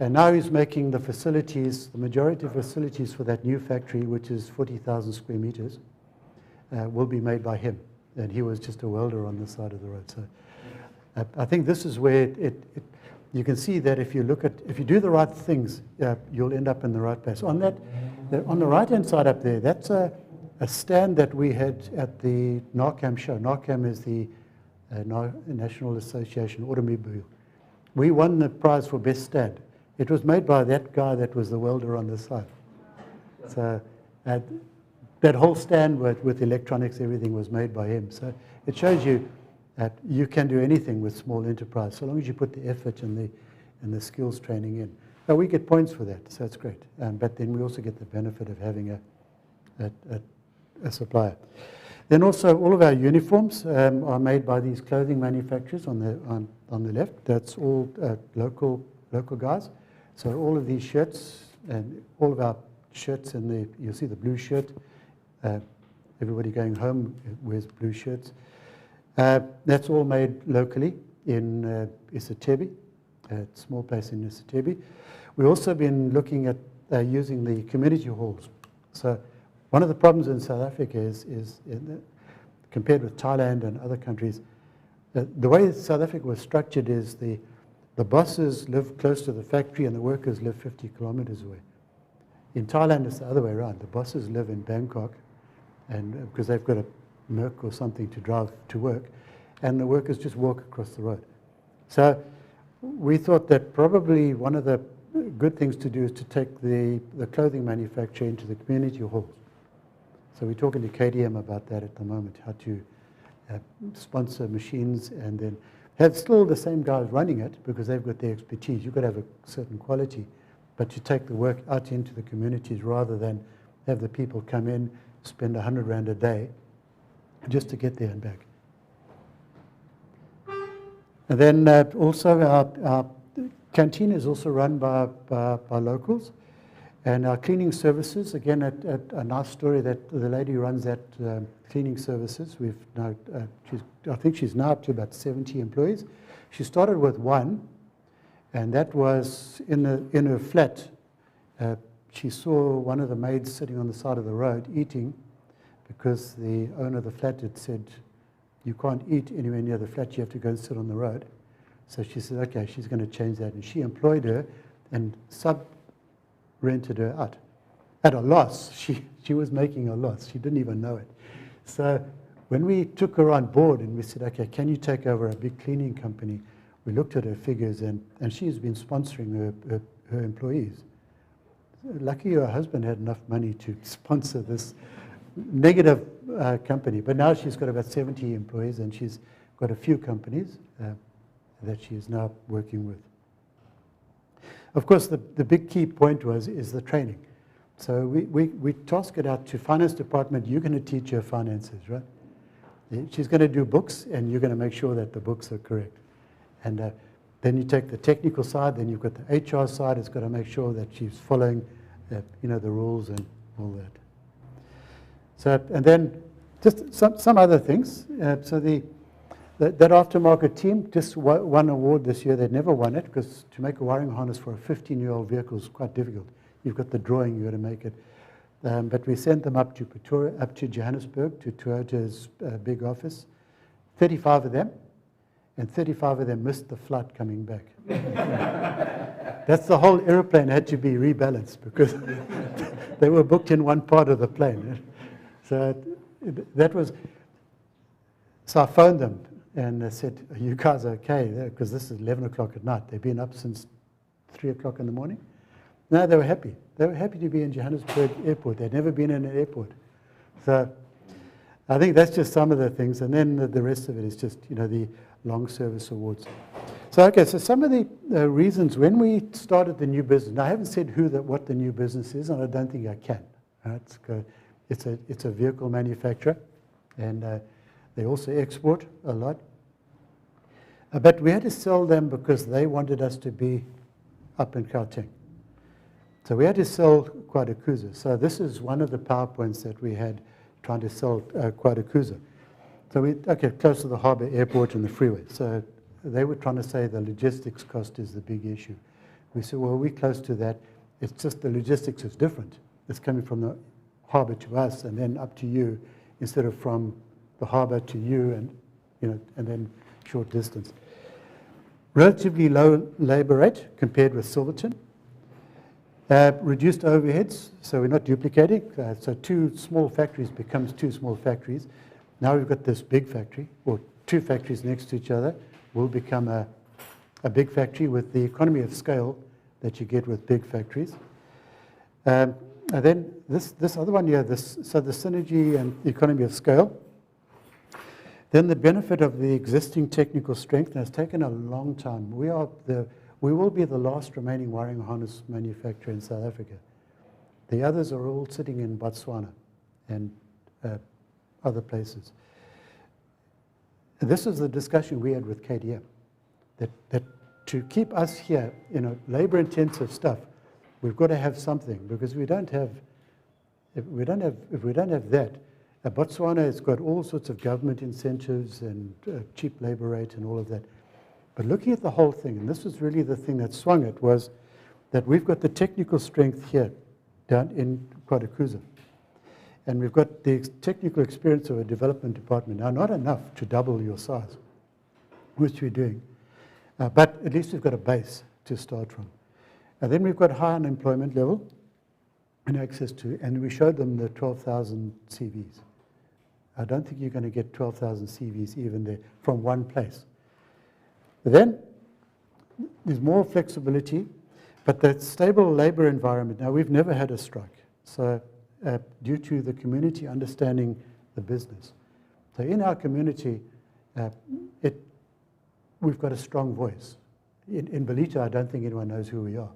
And now he's making the facilities, the majority of facilities for that new factory, which is 40,000 square meters, will be made by him. And he was just a welder on the side of the road. So I think this is where you can see that if you do the right things, you'll end up in the right place. On the right-hand side up there, that's a stand that we had at the NARCAM show. NARCAM is the National Association Automobile. We won the prize for best stand. It was made by that guy that was the welder on the side. So that whole stand with electronics, everything was made by him. So it shows you that you can do anything with small enterprise, so long as you put the effort and the skills training in. Now we get points for that, so it's great. But then we also get the benefit of having a supplier. Then also all of our uniforms are made by these clothing manufacturers on the left. That's all local guys. So all of these shirts and all of our shirts, you'll see the blue shirt. Everybody going home wears blue shirts. That's all made locally in Isitebi, a small place in Isitebi. We've also been looking at using the community halls. So one of the problems in South Africa is compared with Thailand and other countries, the way South Africa was structured is the bosses live close to the factory and the workers live 50 kilometers away. In Thailand, it's the other way around. The bosses live in Bangkok, and because they've got a Merc or something to drive to work, and the workers just walk across the road. So we thought that probably one of the good things to do is to take the clothing manufacturer into the community halls. So we're talking to KDM about that at the moment, how to sponsor machines and then have still the same guys running it because they've got the expertise. You've got to have a certain quality, but you take the work out into the communities rather than have the people come in, spend 100 Rand a day just to get there and back. And then also our canteen is also run by locals. And our cleaning services, again, a nice story that the lady who runs that cleaning services, we've now, I think she's now up to about 70 employees. She started with one, and that was in her flat. She saw one of the maids sitting on the side of the road eating because the owner of the flat had said, you can't eat anywhere near the flat, you have to go and sit on the road. So she said, okay, she's going to change that. And she employed her and rented her out at a loss. She was making a loss. She didn't even know it. So when we took her on board and we said, okay, can you take over a big cleaning company? We looked at her figures and she's been sponsoring her employees. Lucky her husband had enough money to sponsor this negative company. But now she's got about 70 employees and she's got a few companies that she is now working with. Of course, the big key point is the training. So we task it out to finance department, you're going to teach her finances, right? She's going to do books and you're going to make sure that the books are correct. And then you take the technical side, then you've got the HR side, it's got to make sure that she's following the rules and all that. So, and then just some other things. So that aftermarket team just won an award this year. They'd never won it because to make a wiring harness for a 15-year-old vehicle is quite difficult. You've got the drawing, you've got to make it. but we sent them up to Pretoria, up to Johannesburg, to Toyota's big office. 35 of them, and 35 of them missed the flight coming back. That's the whole airplane had to be rebalanced because they were booked in one part of the plane. So that was. So I phoned them and I said, "Are you guys okay?" Because this is 11 o'clock at night. They've been up since 3 o'clock in the morning. No, they were happy. They were happy to be in Johannesburg Airport. They'd never been in an airport. So I think that's just some of the things. And then the rest of it is just, the long service awards. So, okay, so some of the reasons when we started the new business, now I haven't said what the new business is, and I don't think I can. Right? It's a vehicle manufacturer, and they also export a lot. But we had to sell them because they wanted us to be up in Gauteng. So we had to sell Kwadakuza. So this is one of the PowerPoints that we had trying to sell Kwadakuza. So close to the harbour airport and the freeway. So they were trying to say the logistics cost is the big issue. We said, well, we're close to that. It's just the logistics is different. It's coming from the harbour to us and then up to you instead of from the harbour to you and then short distance. Relatively low labour rate compared with Silverton. Reduced overheads, so we're not duplicating. So 2 small factories becomes 2 small factories. Now we've got this big factory, or 2 factories next to each other, will become a big factory with the economy of scale that you get with big factories. And then this other one here, so the synergy and the economy of scale. Then the benefit of the existing technical strength, and it's taken a long time. We will be the last remaining wiring harness manufacturer in South Africa. The others are all sitting in Botswana and other places. And this is the discussion we had with KDM, that to keep us here, labor-intensive stuff, we've got to have something because if we don't have that, Botswana has got all sorts of government incentives and cheap labor rate and all of that. But looking at the whole thing, and this was really the thing that swung it, was that we've got the technical strength here down in Kwadakuza. And we've got the technical experience of a development department. Now, not enough to double your size, which we're doing. But at least we've got a base to start from. And then we've got high unemployment level and access to, and we showed them the 12,000 CVs. I don't think you're going to get 12,000 CVs even there from one place. Then there's more flexibility, but that stable labor environment. Now, we've never had a strike, so due to the community understanding the business. So in our community, we've got a strong voice. In Belita, I don't think anyone knows who we are.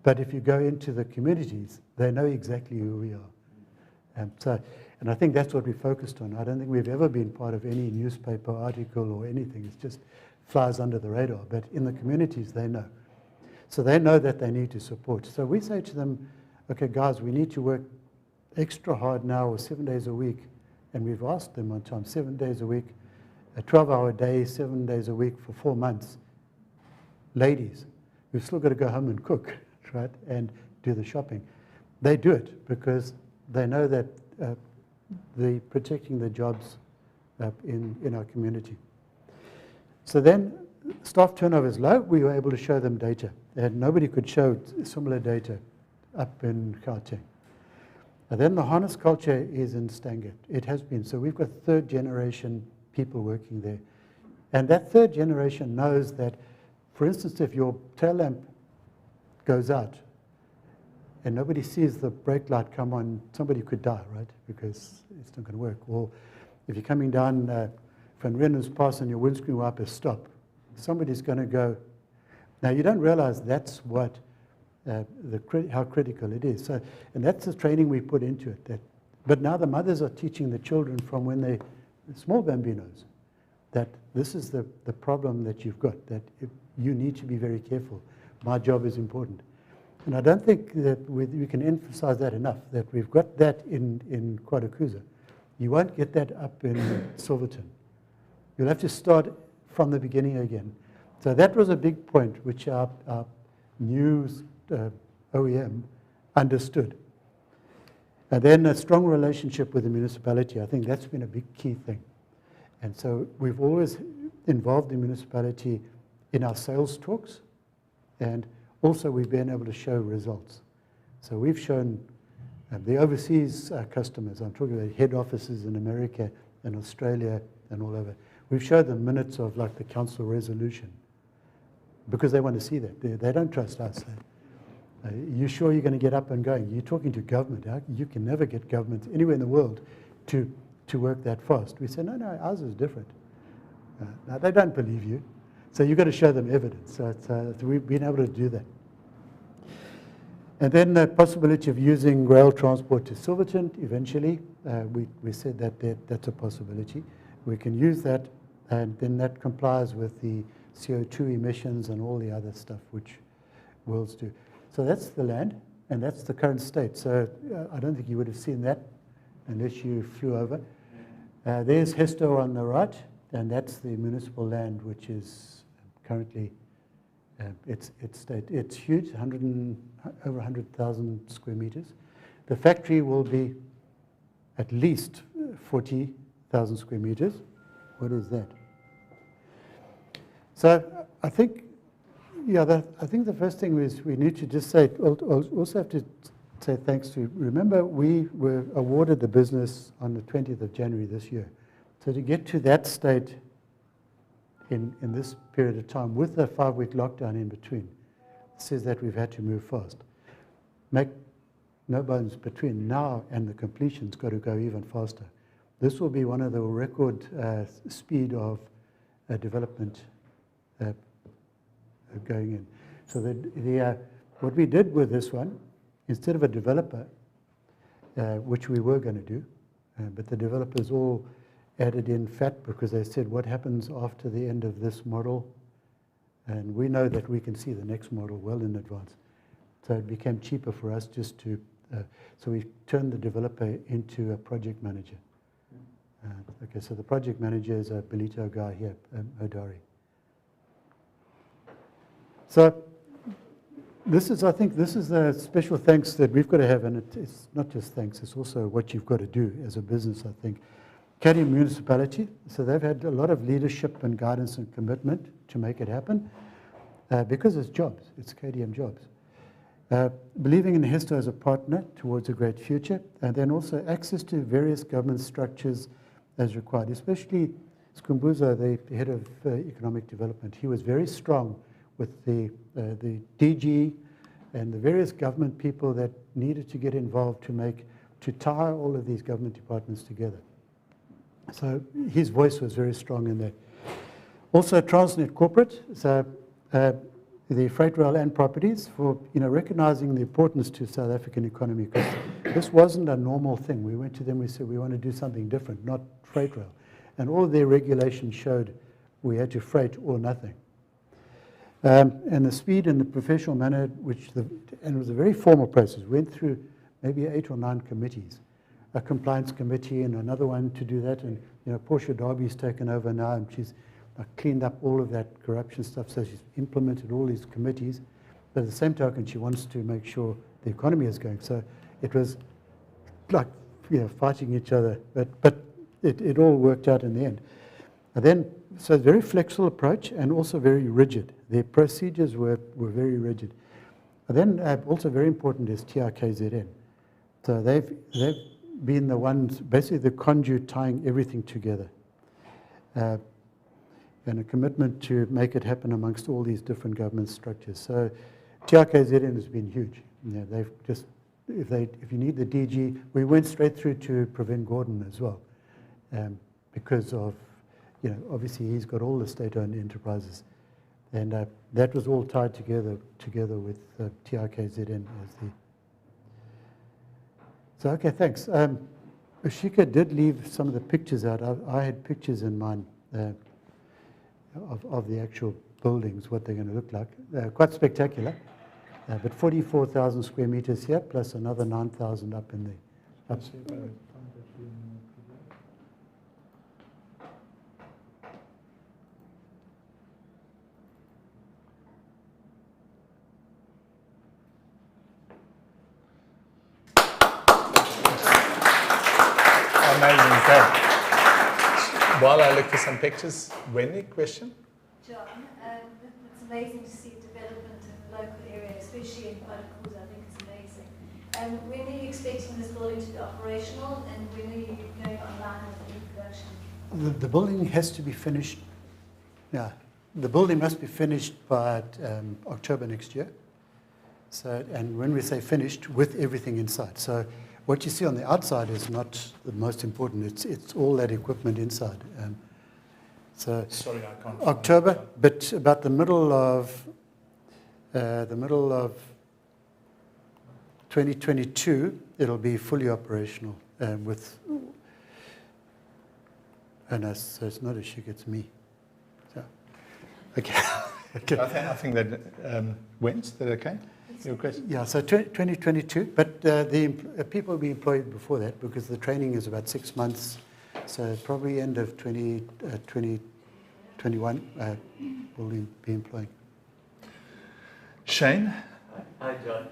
But if you go into the communities, they know exactly who we are. And I think that's what we focused on. I don't think we've ever been part of any newspaper article or anything. It's just flies under the radar. But in the communities, they know. So they know that they need to support. So we say to them, okay, guys, we need to work extra hard now or 7 days a week. And we've asked them on time, 7 days a week, a 12-hour day, 7 days a week for 4 months. Ladies, we've still got to go home and cook, right, and do the shopping. They do it because they know that they're protecting the jobs in our community. So then staff turnover is low. We were able to show them data. And nobody could show similar data up in Gauteng. And then the harness culture is in Stanget. It has been. So we've got 3rd generation people working there. And that 3rd generation knows that, for instance, if your tail lamp goes out and nobody sees the brake light come on, somebody could die, right? Because it's not going to work. Or if you're coming down Van Riene's Pass and your windscreen wipers stop, somebody's going to go. Now, you don't realize that's what how critical it is. So, and that's the training we put into it. But now the mothers are teaching the children from when they're small bambinos that this is the problem that you've got, that you need to be very careful. My job is important. And I don't think that we can emphasize that enough, that we've got that in Kwadakuza. You won't get that up in Silverton. You'll have to start from the beginning again. So that was a big point which our new OEM understood. And then a strong relationship with the municipality. I think that's been a big key thing. And so we've always involved the municipality in our sales talks, and also we've been able to show results. So we've shown the overseas customers, I'm talking about head offices in America and Australia and all over, we've showed them minutes of like the council resolution because they want to see that. They don't trust us. You sure you're going to get up and going? You're talking to government. You can never get government anywhere in the world to work that fast. We say, no, ours is different. Now, they don't believe you. So you've got to show them evidence. So we've been able to do that. And then the possibility of using rail transport to Silverton eventually. We said that's a possibility. We can use that, and then that complies with the CO2 emissions and all the other stuff which worlds do. So that's the land, and that's the current state. So I don't think you would have seen that unless you flew over. There's Hesto on the right, and that's the municipal land, which is currently its state. It's huge, over 100,000 square meters. The factory will be at least 40,000 square meters. What is that? So I think, I think the first thing is we need to just say, also have to say thanks to, remember we were awarded the business on the 20th of January this year. So to get to that state in this period of time with a 5-week lockdown in between says that we've had to move fast. Make no bones between now and the completion's got to go even faster. This will be one of the record speed of development going in. So what we did with this one, instead of a developer, which we were going to do, but the developers all added in fat because they said, what happens after the end of this model? And we know that we can see the next model well in advance. So it became cheaper for us just to, so we turned the developer into a project manager. Okay, so the project manager is a Belito guy here, Odari. So this is, I think, this is the special thanks that we've got to have, and it's not just thanks, it's also what you've got to do as a business, I think. KDM Municipality, so they've had a lot of leadership and guidance and commitment to make it happen because it's jobs, it's KDM jobs. Believing in Hesto as a partner towards a great future, and then also access to various government structures as required, especially Skumbuzo, the head of economic development. He was very strong with the DG and the various government people that needed to get involved to tie all of these government departments together. So his voice was very strong in that. Also Transnet Corporate, so the freight rail and properties for recognizing the importance to South African economy, because this wasn't a normal thing. We went to them, we said we want to do something different, not freight rail. And all of their regulations showed we had to freight or nothing. And the speed and the professional manner, and it was a very formal process. We went through maybe 8 or 9 committees, a compliance committee and another one to do that. And Portia Darby's taken over now, and she's cleaned up all of that corruption stuff. So she's implemented all these committees. But at the same token, she wants to make sure the economy is going. So it was like fighting each other, but it all worked out in the end. And then, so very flexible approach and also very rigid. Their procedures were very rigid. And then also very important is TRKZN. So they've been the ones, basically the conduit tying everything together. And a commitment to make it happen amongst all these different government structures. So TRKZN has been huge. They've just, if you need the DG, we went straight through to Pravin Gordon as well, because of, obviously he's got all the state-owned enterprises, and that was all tied together with TRKZN as the. So okay, thanks. Ashika did leave some of the pictures out. I had pictures in mind of the actual buildings, what they're going to look like. Quite spectacular, but 44,000 square meters here, plus another 9,000 up in the. amazing. So, while I look for some pictures, Wendy, question? John, it's amazing to see development in the local area, especially in Quadacooza. I think it's amazing. When are you expecting this building to be operational, and when are you going online with the new production? The building has to be finished. Yeah, the building must be finished by October next year. So, and when we say finished, with everything inside. So, what you see on the outside is not the most important. It's all that equipment inside. So, Sorry, I can't. October, but about the middle of 2022, it'll be fully operational with. And so it's not a chic, it's me. So, okay. Okay. I think that went. Is that okay? Your question? Yeah, so 2022, but the people will be employed before that because the training is about 6 months. So probably end of 2021 we'll be employing. Shane? Hi, John.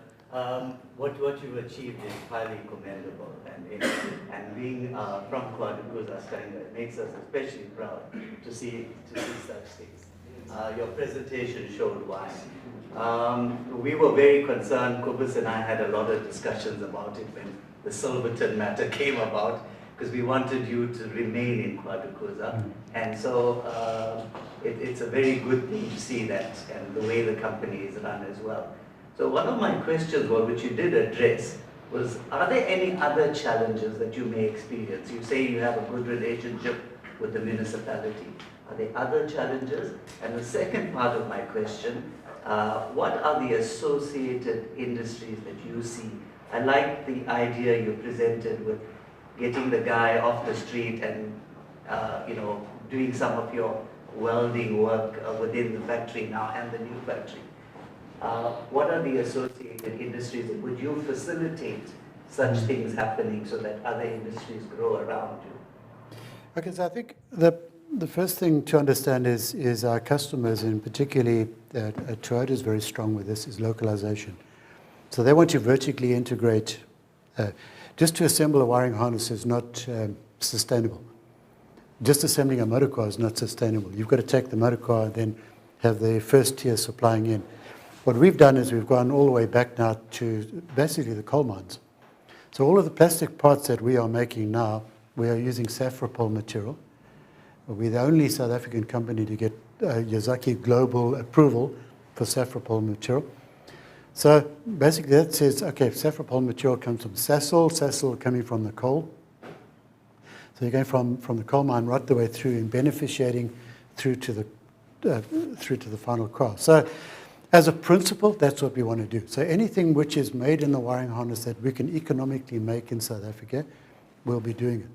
What you've achieved is highly commendable, and being from Quadacooza, it makes us especially proud to see such things. Your presentation showed why. We were very concerned. Kobus and I had a lot of discussions about it when the Silverton matter came about, because we wanted you to remain in Quadacooza, and so it's a very good thing to see that, and the way the company is run as well. So one of my questions, which you did address, was, are there any other challenges that you may experience? You say you have a good relationship with the municipality. Are there other challenges? And the second part of my question, what are the associated industries that you see? I like the idea you presented with getting the guy off the street and doing some of your welding work within the factory now and the new factory. What are the associated industries, and would you facilitate such things happening so that other industries grow around you? Okay, so I think the first thing to understand is our customers, and particularly Toyota is very strong with this, is localization. So they want to vertically integrate. Just to assemble a wiring harness is not sustainable. Just assembling a motor car is not sustainable. You've got to take the motor car and then have the first tier supplying in. What we've done is we've gone all the way back now to basically the coal mines. So all of the plastic parts that we are making now, we are using Safripol material. We're the only South African company to get Yazaki global approval for Safripol material. So basically that says, okay, Safripol material comes from Sasol coming from the coal. So you're going from the coal mine right the way through and beneficiating through to the final car. So as a principle, that's what we want to do. So anything which is made in the wiring harness that we can economically make in South Africa, we'll be doing it.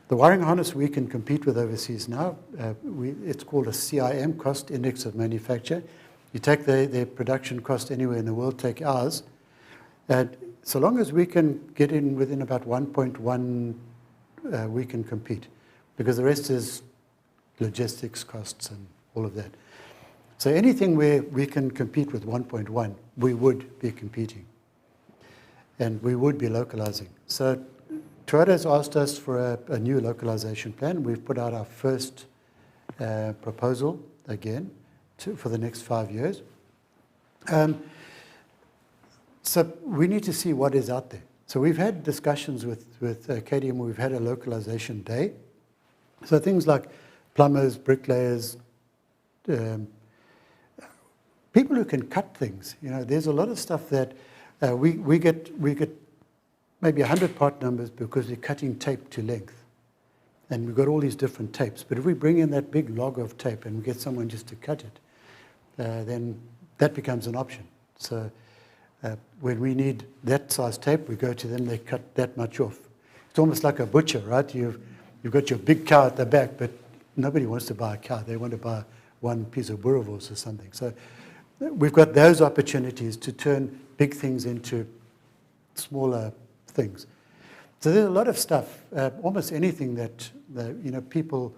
The wiring harness we can compete with overseas now, it's called a CIM, Cost Index of Manufacture. You take their production cost anywhere in the world, take ours, and so long as we can get in within about 1.1, we can compete, because the rest is logistics costs and all of that. So anything where we can compete with 1.1, we would be competing, and we would be localizing. So Toyota has asked us for a new localization plan. We've put out our first proposal again for the next 5 years. So we need to see what is out there. So we've had discussions with KDM. We've had a localization day. So things like plumbers, bricklayers, people who can cut things. There's a lot of stuff that we get maybe 100 part numbers because we're cutting tape to length. And we've got all these different tapes. But if we bring in that big log of tape and we get someone just to cut it, then that becomes an option. So when we need that size tape, we go to them, they cut that much off. It's almost like a butcher, right? You've got your big cow at the back, but nobody wants to buy a cow. They want to buy one piece of boerewors or something. So we've got those opportunities to turn big things into smaller things. So there's a lot of stuff, almost anything that people.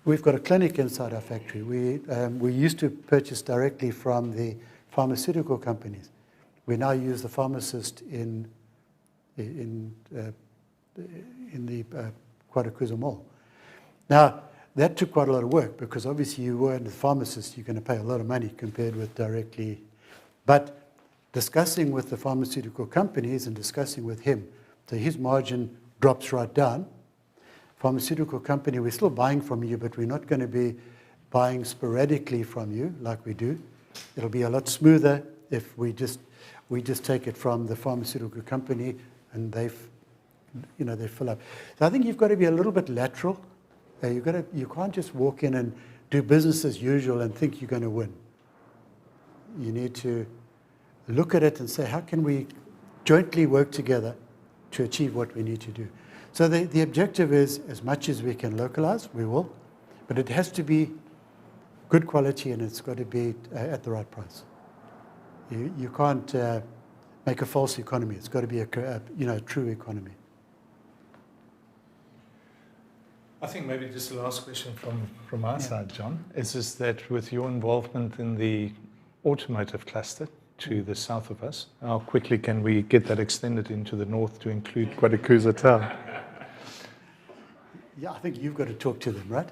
We've got a clinic inside our factory. We used to purchase directly from the pharmaceutical companies. We now use the pharmacist in Quadakuza Mall. Now, that took quite a lot of work because obviously you weren't a pharmacist, you're going to pay a lot of money compared with directly. But discussing with the pharmaceutical companies and discussing with him, so his margin drops right down. Pharmaceutical company, we're still buying from you, but we're not going to be buying sporadically from you like we do. It'll be a lot smoother if we just take it from the pharmaceutical company and they fill up. So I think you've got to be a little bit lateral. You can't just walk in and do business as usual and think you're going to win. You need to look at it and say, how can we jointly work together to achieve what we need to do? So the objective is, as much as we can localize, we will, but it has to be good quality and it's got to be at the right price. You can't make a false economy. It's got to be a true economy. I think maybe just the last question from my side, John, is that with your involvement in the automotive cluster to the south of us, how quickly can we get that extended into the north to include Quadakuza town? Yeah, I think you've got to talk to them, right?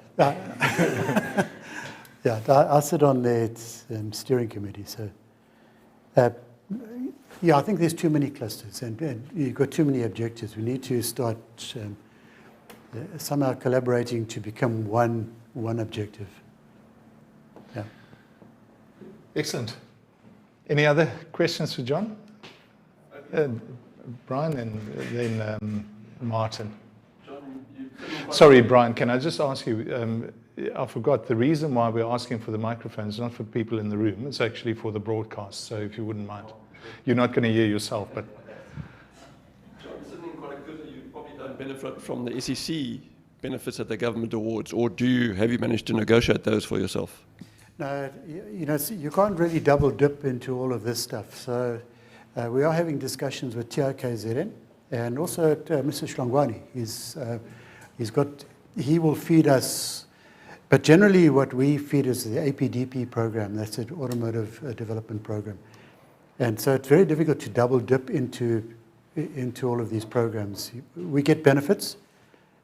Yeah, I sit on the steering committee, so yeah, I think there's too many clusters and you've got too many objectives. We need to start somehow collaborating to become one objective. Yeah. Excellent. Any other questions for John? Brian and then Martin. Sorry, Brian, can I just ask you, I forgot, the reason why we're asking for the microphone is not for people in the room, it's actually for the broadcast, so if you wouldn't mind. You're not going to hear yourself, but... John, sitting in Quadakuza, you probably don't benefit from the SEC benefits at the government awards, or have you managed to negotiate those for yourself? No, you can't really double dip into all of this stuff. So we are having discussions with TRKZN and also Mr. Shlangwani. He will feed us, but generally what we feed is the APDP program, that's the Automotive Development Program. And so it's very difficult to double dip into all of these programs. We get benefits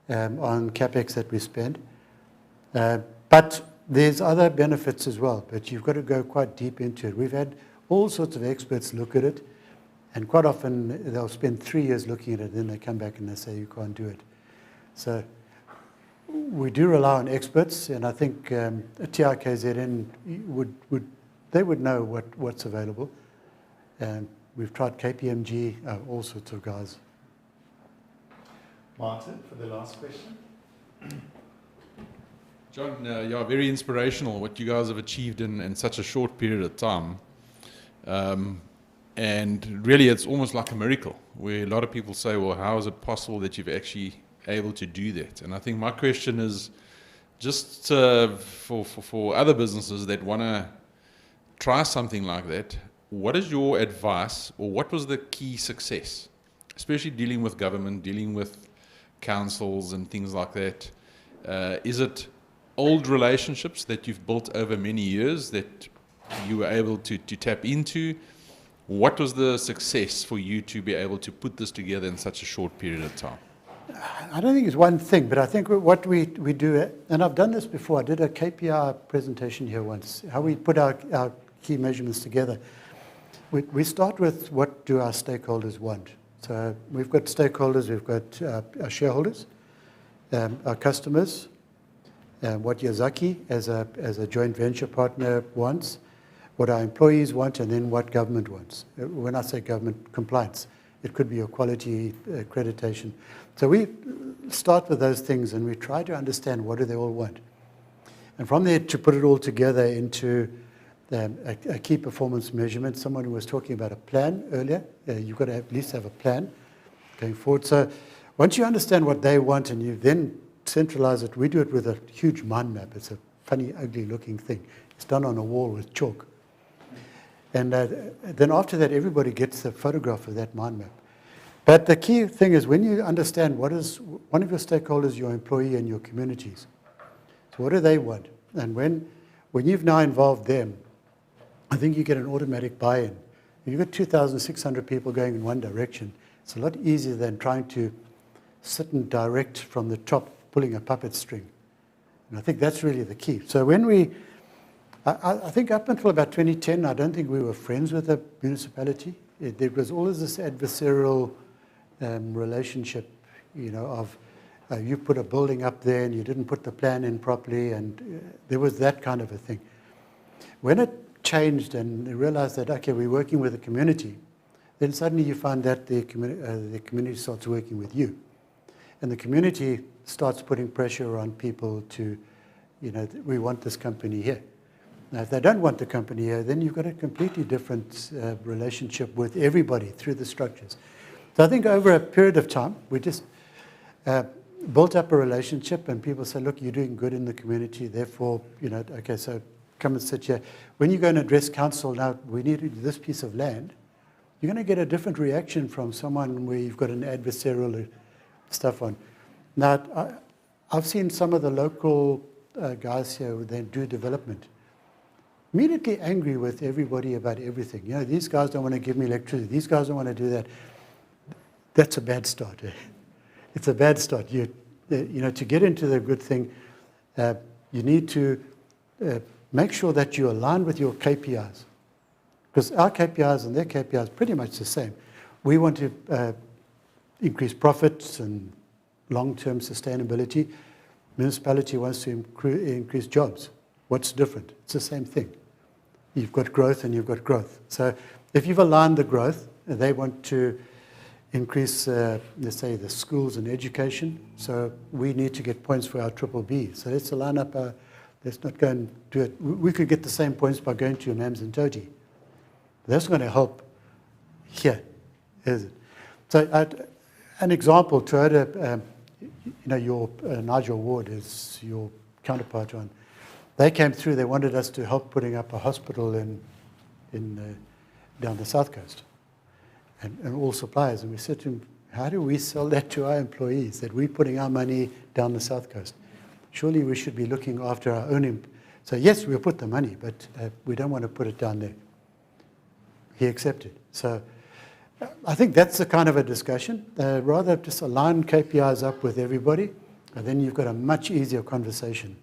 on CapEx that we spend, but there's other benefits as well, but you've got to go quite deep into it. We've had all sorts of experts look at it, and quite often they'll spend 3 years looking at it, then they come back and they say you can't do it. So we do rely on experts, and I think TRKZN would know what's available. We've tried KPMG, all sorts of guys. Martin, for the last question. John, yeah, very inspirational what you guys have achieved in such a short period of time. And really, it's almost like a miracle, where a lot of people say, well, how is it possible that you've actually able to do that? And I think my question is just for other businesses that want to try something like that, what is your advice, or what was the key success, especially dealing with government, dealing with councils and things like that? Is it old relationships that you've built over many years that you were able to tap into? What was the success for you to be able to put this together in such a short period of time? I don't think it's one thing, but I think what we do, and I've done this before, I did a KPI presentation here once, how we put our key measurements together. We start with what do our stakeholders want. So we've got stakeholders, we've got our shareholders, our customers, what Yazaki as a joint venture partner wants, what our employees want, and then what government wants. When I say government, compliance. It could be your quality accreditation. So we start with those things and we try to understand what do they all want. And from there to put it all together into a key performance measurement. Someone was talking about a plan earlier. You've got to at least have a plan going forward. So once you understand what they want and you then centralize it, we do it with a huge mind map. It's a funny, ugly looking thing. It's done on a wall with chalk. And then after that, everybody gets a photograph of that mind map. But the key thing is when you understand what is one of your stakeholders, your employee and your communities. So what do they want? And when you've now involved them, I think you get an automatic buy-in. If you've got 2,600 people going in one direction, it's a lot easier than trying to sitting direct from the top, pulling a puppet string. And I think that's really the key. So when we, I think up until about 2010, I don't think we were friends with the municipality. There was always this adversarial relationship, you know, of you put a building up there and you didn't put the plan in properly, and there was that kind of a thing. When it changed and they realized that, okay, we're working with the community, then suddenly you find that the community starts working with you. And the community starts putting pressure on people to, you know, we want this company here. Now, if they don't want the company here, then you've got a completely different relationship with everybody through the structures. So I think over a period of time, we just built up a relationship, and people say, look, you're doing good in the community, therefore, you know, okay, so come and sit here. When you go and address council, now we need this piece of land, you're going to get a different reaction from someone where you've got an adversarial stuff on. Now, I've seen some of the local guys here who then do development, immediately angry with everybody about everything. You know, these guys don't want to give me electricity, these guys don't want to do that. That's a bad start. It's a bad start. You know, to get into the good thing, you need to make sure that you align with your KPIs. Because our KPIs and their KPIs are pretty much the same. We want to increase profits and long-term sustainability. Municipality wants to increase jobs. What's different? It's the same thing. You've got growth and you've got growth. So if you've aligned the growth, they want to increase, let's say, the schools and education. So we need to get points for our triple B. So let's align up, let's not go and do it. We could get the same points by going to Imams and Toji. That's going to help here, is it? So an example, Toyota, you know, your Nigel Ward is your counterpart on. They came through, they wanted us to help putting up a hospital down the South Coast. And all suppliers. And we said to him, how do we sell that to our employees, that we're putting our money down the South Coast? Surely we should be looking after our own. So yes, we'll put the money, but we don't want to put it down there. He accepted. So I think that's the kind of a discussion. Rather just align KPIs up with everybody, and then you've got a much easier conversation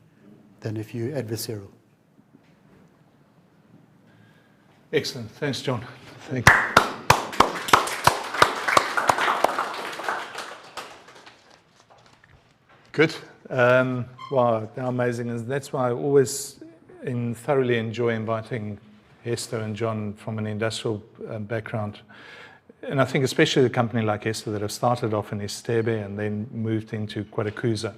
than if you're adversarial. Excellent. Thanks, John. Thank you. Good. Wow, how amazing. And that's why I always thoroughly enjoy inviting Hester and John from an industrial background. And I think especially a company like Hester that have started off in Estebe and then moved into Quadakuza.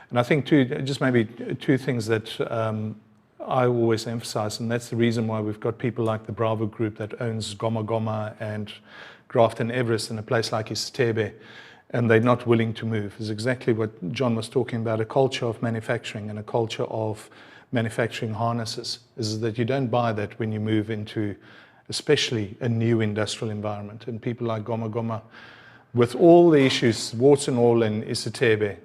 And I think just maybe two things that I always emphasize, and that's the reason why we've got people like the Bravo Group that owns Goma Goma and Grafton Everest in a place like Estebe, and they're not willing to move, is exactly what John was talking about, a culture of manufacturing and a culture of manufacturing harnesses, is that you don't buy that when you move into especially a new industrial environment. And people like Goma Goma, with all the issues, warts and all in Isitebe,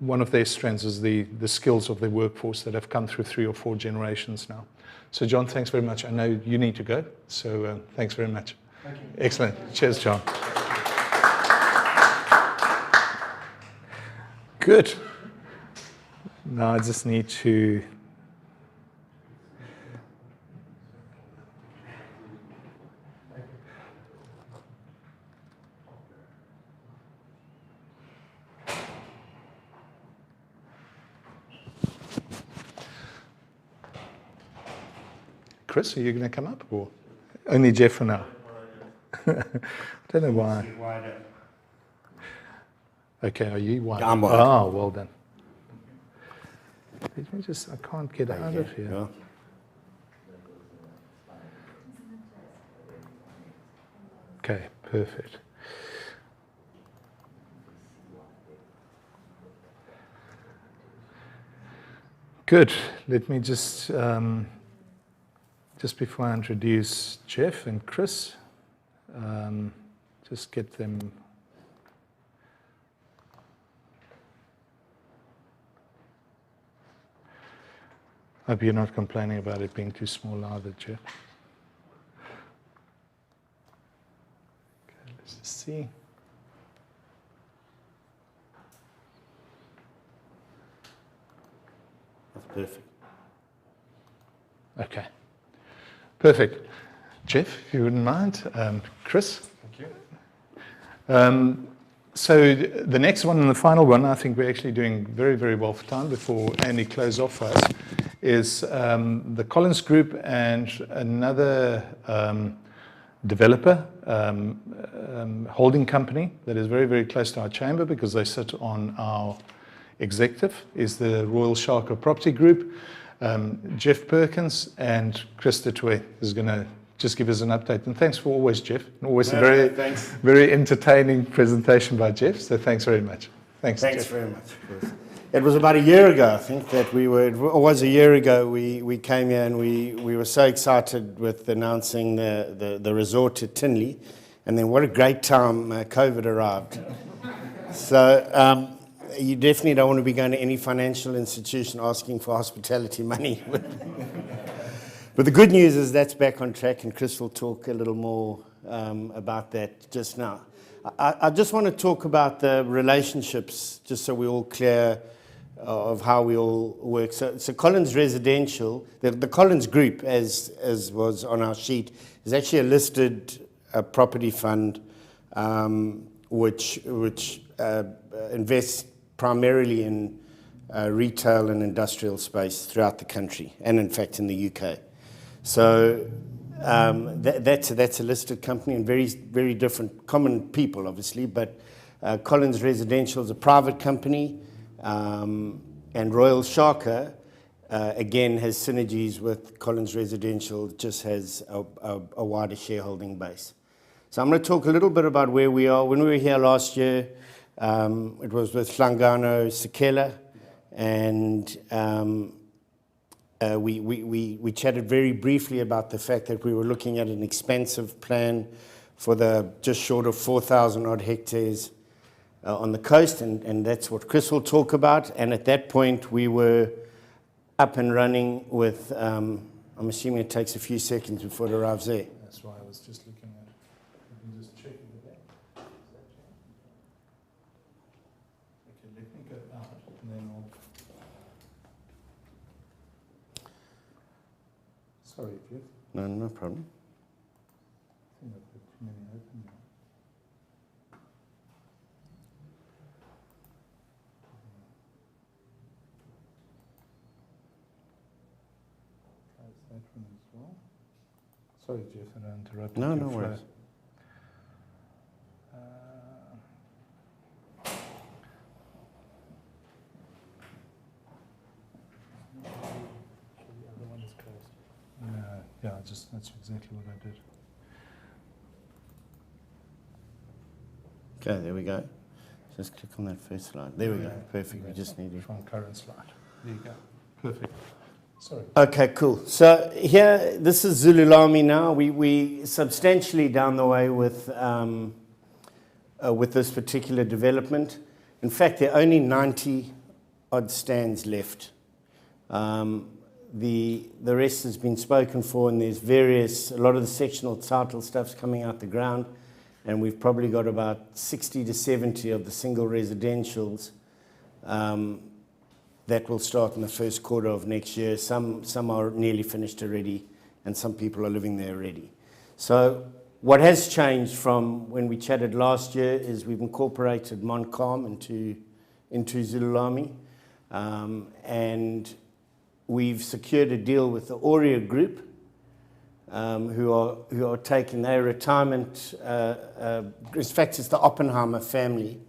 one of their strengths is the skills of their workforce that have come through 3 or 4 generations now. So John, thanks very much. I know you need to go, so thanks very much. Thank you. Excellent. Cheers, John. Good. Now I just need to Chris, are you going to come up or only Jeff for now? I don't know why. Okay, are you white? I'm white. Oh, well done. Let me just, I can't get out of here. Yeah. Okay, perfect. Good. Let me just before I introduce Jeff and Chris, just get them. Hope you're not complaining about it being too small either, Jeff. Okay, let's just see. Perfect. Okay. Perfect. Jeff, if you wouldn't mind. Chris? Thank you. So the next one and the final one, I think we're actually doing very, very well for time before Andy closes off for us, is the Collins Group and another developer holding company that is very, very close to our chamber because they sit on our executive, is the Royal Shark Property Group. Jeff Perkins and Chris Detroit is going to just give us an update. And thanks for always, Jeff. Always a very entertaining presentation by Jeff. So thanks very much. Thanks Jeff. Very much, Chris. It was about a year ago, I think, that we came here and we were so excited with announcing the resort at Tinley. And then what a great time COVID arrived. So you definitely don't want to be going to any financial institution asking for hospitality money. But the good news is that's back on track, and Chris will talk a little more about that just now. I just want to talk about the relationships, just so we're all clear of how we all work. So Collins Residential, the Collins Group, as was on our sheet, is actually a listed property fund which invests primarily in retail and industrial space throughout the country, and in fact in the UK. So that's a listed company, and very, very different, common people obviously, but Collins Residential is a private company, and Royal Sharker again has synergies with Collins Residential, just has a wider shareholding base. So I'm going to talk a little bit about where we are. When we were here last year, it was with Hlangano Sekela, and we chatted very briefly about the fact that we were looking at an expansive plan for the just short of 4,000 odd hectares on the coast, and that's what Chris will talk about. And at that point, we were up and running with, I'm assuming it takes a few seconds before it arrives there. That's why I was just looking at it. You can just check it there. Okay, let me go out, and then I'll... Sorry, Jeff. No problem. I think I've got too many open now. Close that one as well. Sorry, Jeff, I interrupted No, your no flow. worries. The other one is closed. Yeah, that's exactly what I did. Okay, there we go. Just click on that first slide. There we go. Perfect. We just need to... From current slide. There you go. Perfect. Sorry. Okay, cool. So here, this is Zululami now. We substantially down the way with this particular development. In fact, there are only 90 odd stands left. The rest has been spoken for, and there's a lot of the sectional title stuff's coming out the ground, and we've probably got about 60 to 70 of the single residentials that will start in the first quarter of next year. Some are nearly finished already, and some people are living there already. So what has changed from when we chatted last year is we've incorporated Montcalm into Zululami, and we've secured a deal with the Aurea Group, who are taking their retirement. In fact, it's the Oppenheimer family,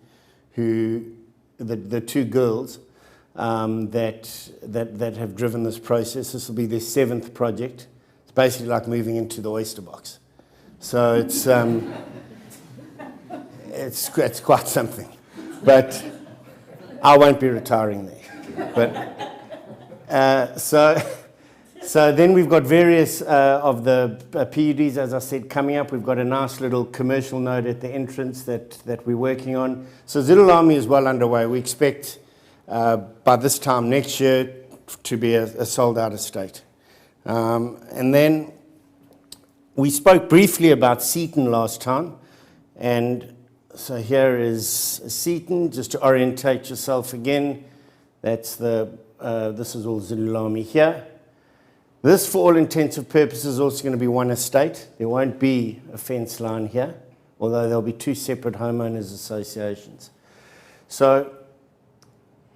the two girls that have driven this process. This will be their 7th project. It's basically like moving into the oyster box. So it's quite something. But I won't be retiring there. But so then we've got various of the PUDs, as I said, coming up. We've got a nice little commercial node at the entrance that we're working on. So Zululami is well underway. We expect by this time next year to be a sold-out estate. And then we spoke briefly about Seaton last time. And so here is Seaton, just to orientate yourself again. That's the this is all Zululami here. This, for all intensive purposes, is also going to be one estate. There won't be a fence line here, although there'll be two separate homeowners associations. So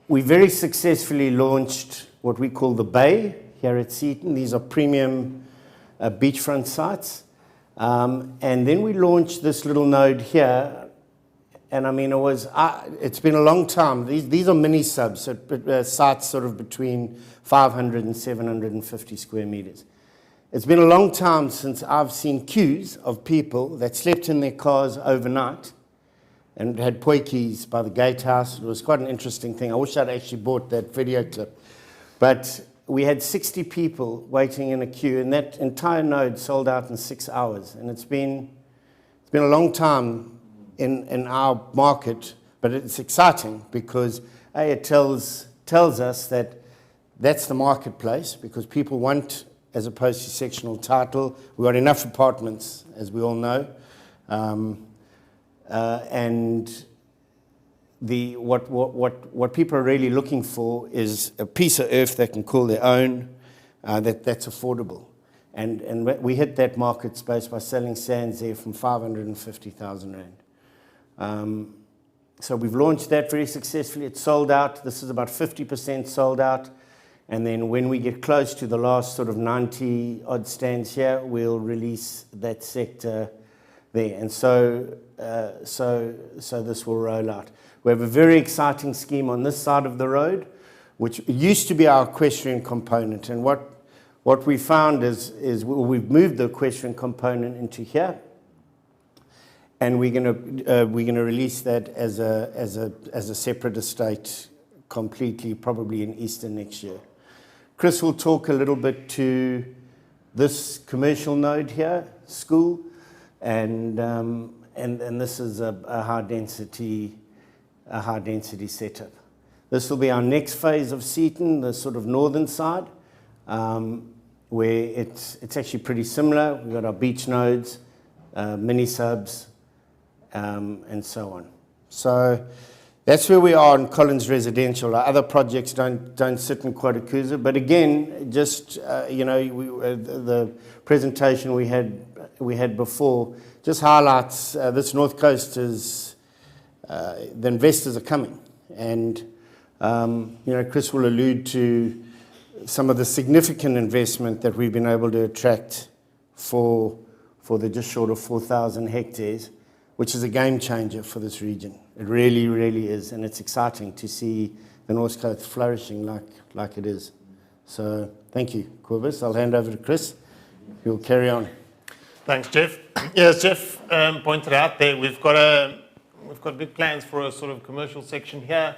we very successfully launched what we call the Bay here at Seaton. These are premium beachfront sites. And then we launched this little node here. And I mean, it's been a long time. These are mini subs, so sites sort of between 500 and 750 square meters. It's been a long time since I've seen queues of people that slept in their cars overnight and had poikies by the gatehouse. It was quite an interesting thing. I wish I'd actually bought that video clip. But we had 60 people waiting in a queue, and that entire node sold out in 6 hours. And it's been a long time in our market, but it's exciting because it tells us that that's the marketplace, because people want, as opposed to sectional title. We've got enough apartments, as we all know. And what people are really looking for is a piece of earth they can call their own, that's affordable. And we hit that market space by selling sands there from 550,000 Rand. So we've launched that very successfully. It's sold out. This is about 50% sold out. And then when we get close to the last sort of 90 odd stands here, we'll release that sector there. And so this will roll out. We have a very exciting scheme on this side of the road, which used to be our equestrian component. And what we found is we've moved the equestrian component into here. And we're going to release that as a separate estate completely, probably in Easter next year. Chris will talk a little bit to this commercial node here, school, and this is a high density setup. This will be our next phase of Seaton, the sort of northern side, where it's actually pretty similar. We've got our beach nodes, mini subs, and so on. So that's where we are in Collins Residential. Our other projects don't sit in Quadacooza, but again, just the presentation we had before just highlights this North Coast is the investors are coming, and Chris will allude to some of the significant investment that we've been able to attract for the just short of 4,000 hectares, which is a game changer for this region. It really, really is, and it's exciting to see the North Coast flourishing like it is. So thank you, Cobus. I'll hand over to Chris. He'll carry on. Thanks, Jeff. Yes, Jeff pointed out there, we've got big plans for a sort of commercial section here,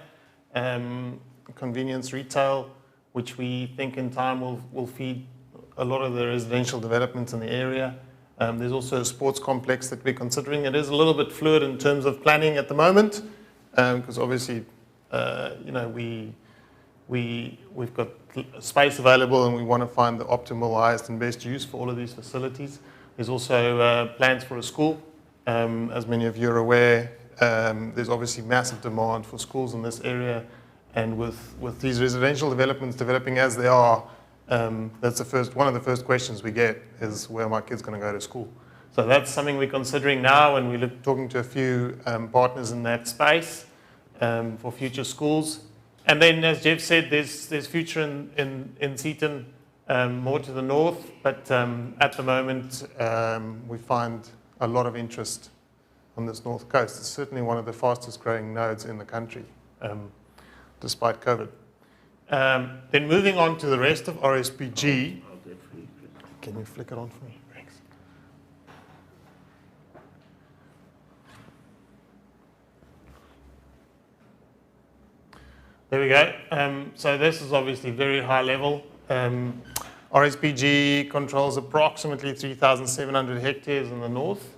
convenience retail, which we think in time will feed a lot of the residential developments in the area. There's also a sports complex that we're considering. It is a little bit fluid in terms of planning at the moment, because obviously, we've got space available and we want to find the optimal, highest and best use for all of these facilities. There's also plans for a school. As many of you are aware, there's obviously massive demand for schools in this area, and with these residential developments developing as they are, that's one of the first questions we get is, where are my kids going to go to school? So that's something we're considering now, and we're talking to a few partners in that space for future schools. And then, as Jeff said, there's future in Seaton, more to the north, but at the moment we find a lot of interest on this north coast. It's certainly one of the fastest growing nodes in the country, despite COVID. Then moving on to the rest of RSPG. Can you flick it on for me? Thanks. There we go. So this is obviously very high level. RSPG controls approximately 3,700 hectares in the north.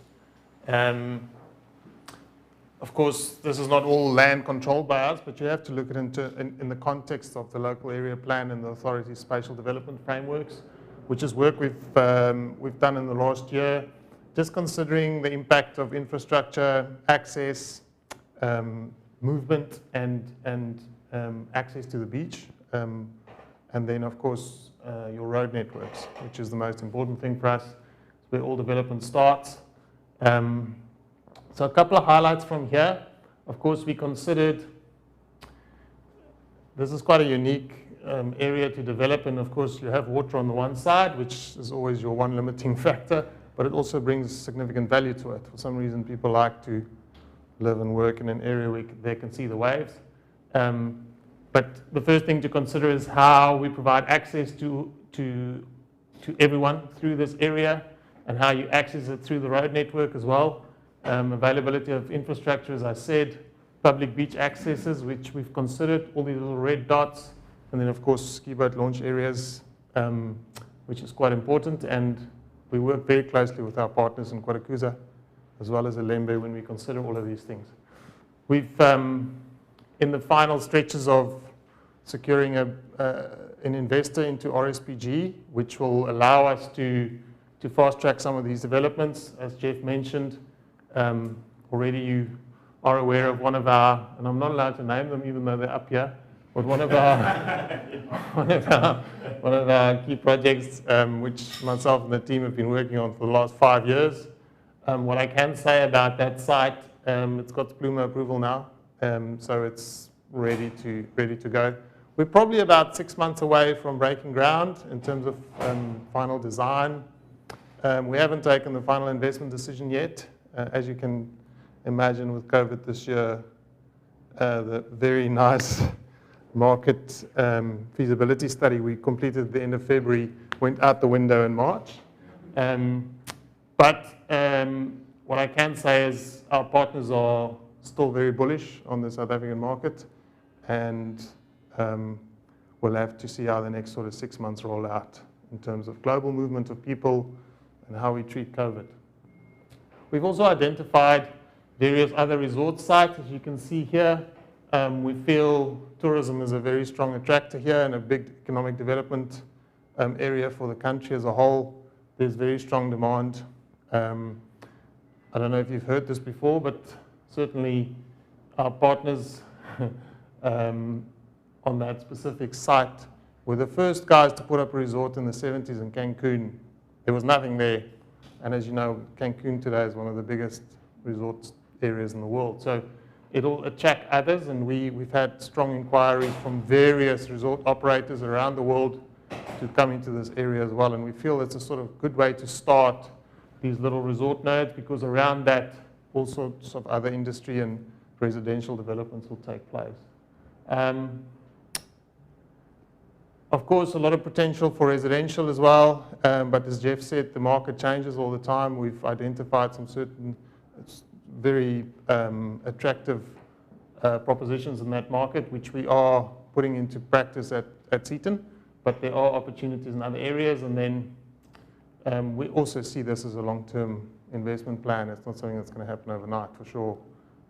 Of course, this is not all land controlled by us, but you have to look at it in the context of the local area plan and the authority's spatial development frameworks, which is work we've done in the last year, just considering the impact of infrastructure, access, movement, and access to the beach. And then, of course, your road networks, which is the most important thing for us. It's where all development starts. So a couple of highlights from here. Of course, we considered this is quite a unique area to develop, and of course you have water on the one side, which is always your one limiting factor, but it also brings significant value to it. For some reason, people like to live and work in an area where they can see the waves. But the first thing to consider is how we provide access to everyone through this area, and how you access it through the road network as well. Availability of infrastructure, as I said, public beach accesses, which we've considered, all these little red dots, and then of course ski boat launch areas, which is quite important, and we work very closely with our partners in Quarakuza as well as iLembe when we consider all of these things. We've in the final stretches of securing an investor into RSPG, which will allow us to fast track some of these developments. As Jeff mentioned, already you are aware of one of our, and I'm not allowed to name them even though they're up here, but one of our key projects, which myself and the team have been working on for the last 5 years. What I can say about that site, it's got SPLUMA approval now, so it's ready to go. We're probably about 6 months away from breaking ground in terms of final design. We haven't taken the final investment decision yet. As you can imagine, with COVID this year, the very nice market feasibility study we completed at the end of February went out the window in March. But what I can say is our partners are still very bullish on the South African market, and we'll have to see how the next sort of 6 months roll out in terms of global movement of people and how we treat COVID. We've also identified various other resort sites, as you can see here. We feel tourism is a very strong attractor here and a big economic development area for the country as a whole. There's very strong demand. I don't know if you've heard this before, but certainly our partners on that specific site were the first guys to put up a resort in the 70s in Cancun. There was nothing there. And as you know, Cancun today is one of the biggest resort areas in the world. So it'll attract others, and we've had strong inquiries from various resort operators around the world to come into this area as well. And we feel it's a sort of good way to start these little resort nodes, because around that, all sorts of other industry and residential developments will take place. Of course, a lot of potential for residential as well, but as Jeff said, the market changes all the time. We've identified some certain very attractive propositions in that market, which we are putting into practice at Seaton, but there are opportunities in other areas, and then we also see this as a long-term investment plan. It's not something that's going to happen overnight, for sure.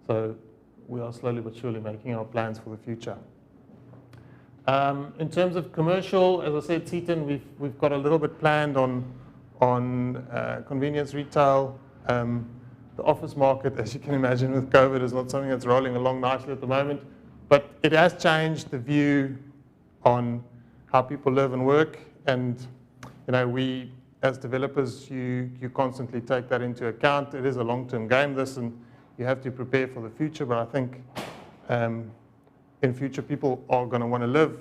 So we are slowly but surely making our plans for the future. In terms of commercial, as I said, Seaton, we've got a little bit planned on convenience retail. The office market, as you can imagine with COVID, is not something that's rolling along nicely at the moment, but it has changed the view on how people live and work. And we, as developers, you constantly take that into account. It is a long-term game, this, and you have to prepare for the future. But I think in future, people are going to want to live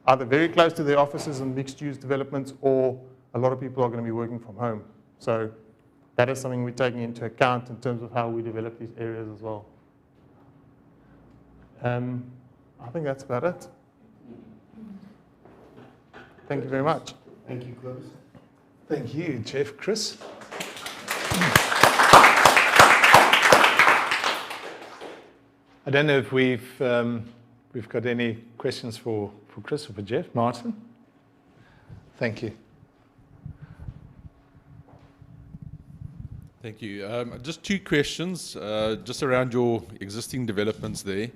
either very close to their offices and mixed-use developments, or a lot of people are going to be working from home. So that is something we're taking into account in terms of how we develop these areas as well. I think that's about it. Thank you very much. Thank you, Clovis. Thank you, Jeff. Chris? I don't know if we've got any questions for Chris or for Jeff. Martin? Thank you. Thank you. Just two questions, just around your existing developments there.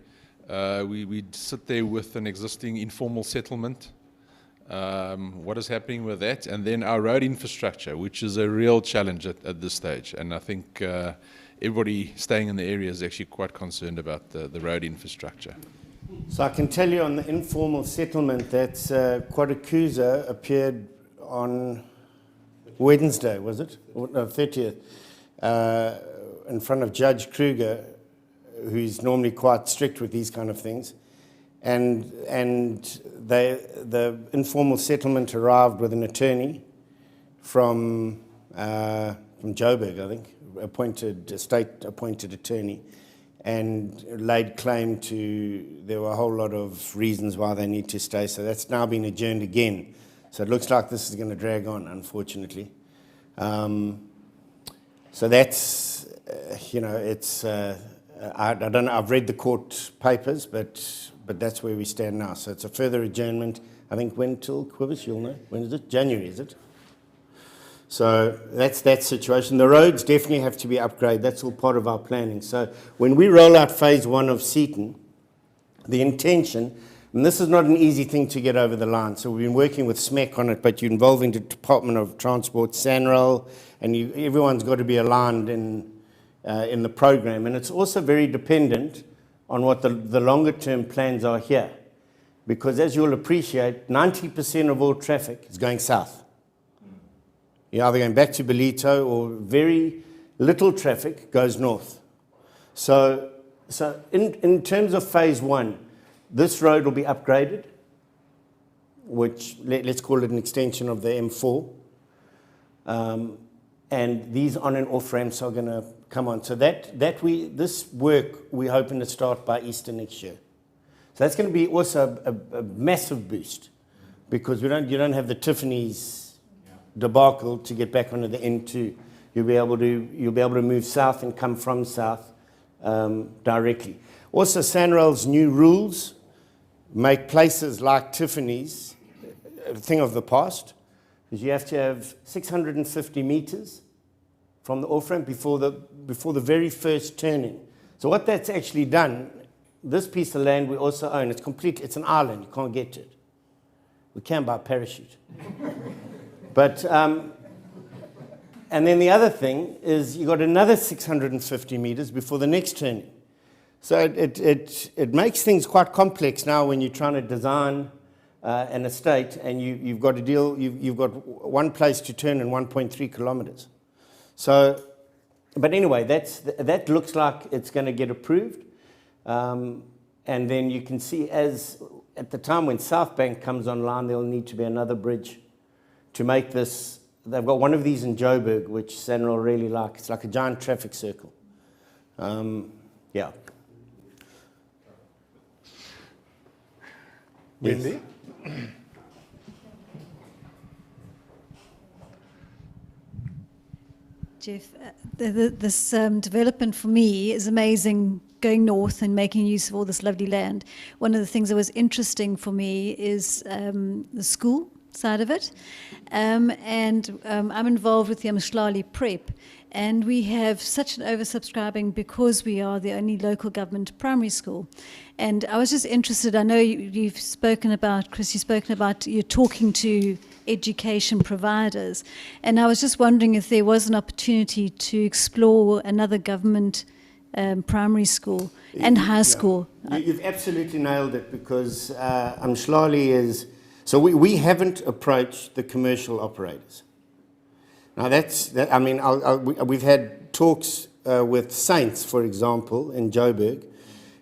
We sit there with an existing informal settlement. What is happening with that? And then our road infrastructure, which is a real challenge at this stage. And I think everybody staying in the area is actually quite concerned about the road infrastructure. So I can tell you on the informal settlement that Quadakuza appeared on Wednesday, was it? Or, no, 30th, in front of Judge Kruger, who's normally quite strict with these kind of things. And the informal settlement arrived with an attorney from Joburg, I think, a state-appointed attorney, and laid claim to, there were a whole lot of reasons why they need to stay. So that's now been adjourned again. So it looks like this is going to drag on, unfortunately. So that's, it's, I don't know, I've read the court papers, but that's where we stand now. So it's a further adjournment. I think when till, Quibus, you'll know. When is it? January, is it? So that's that situation. The roads definitely have to be upgraded. That's all part of our planning. So when we roll out phase 1 of Seaton, the intention, and this is not an easy thing to get over the line, so we've been working with SMEC on it, but you're involving the Department of Transport, SANRAL, and everyone's got to be aligned in the program. And it's also very dependent on what the longer term plans are here. Because as you'll appreciate, 90% of all traffic is going south. You're either going back to Belito, or very little traffic goes north. So in terms of phase 1, this road will be upgraded, which let's call it an extension of the M4. And these on and off ramps are going to come on. So this work we're hoping to start by Easter next year. So that's going to be also a massive boost, because you don't have the Tiffany's debacle to get back onto the N2. You'll be able to move south and come from south directly. Also, SANRAL's new rules make places like Tiffany's a thing of the past, because you have to have 650 meters from the off-ramp before the very first turning. So what that's actually done, this piece of land we also own, it's an island, you can't get to it. We can by parachute. But, and then the other thing is you got another 650 meters before the next turning. So it makes things quite complex now when you're trying to design an estate, and you've got to deal, you've got one place to turn in 1.3 kilometers. So, but anyway, that looks like it's going to get approved. And then you can see at the time when South Bank comes online, there'll need to be another bridge to make this. They've got one of these in Joburg, which SANRAL really like. It's like a giant traffic circle. Yeah. Wendy? Jeff, this development for me is amazing, going north and making use of all this lovely land. One of the things that was interesting for me is the school side of it. I'm involved with the Mshlali Prep, and we have such an oversubscribing because we are the only local government primary school. And I was just interested, I know you've spoken about, Chris, you're talking to education providers, and I was just wondering if there was an opportunity to explore another government primary school and high school. You've absolutely nailed it, because Mshlali is, so we haven't approached the commercial operators. Now we've had talks with Saints, for example, in Joburg,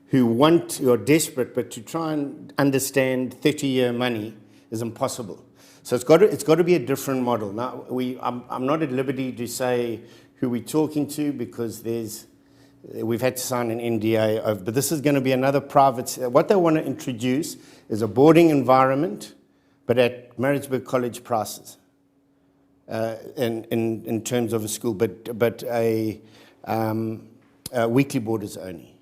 who are desperate, but to try and understand 30-year money is impossible. So it's got to be a different model. Now I'm not at liberty to say who we're talking to, because we've had to sign an NDA, but this is going to be another private. What they want to introduce is a boarding environment, but at Maritzburg College prices, in terms of a school, but a weekly boarders only,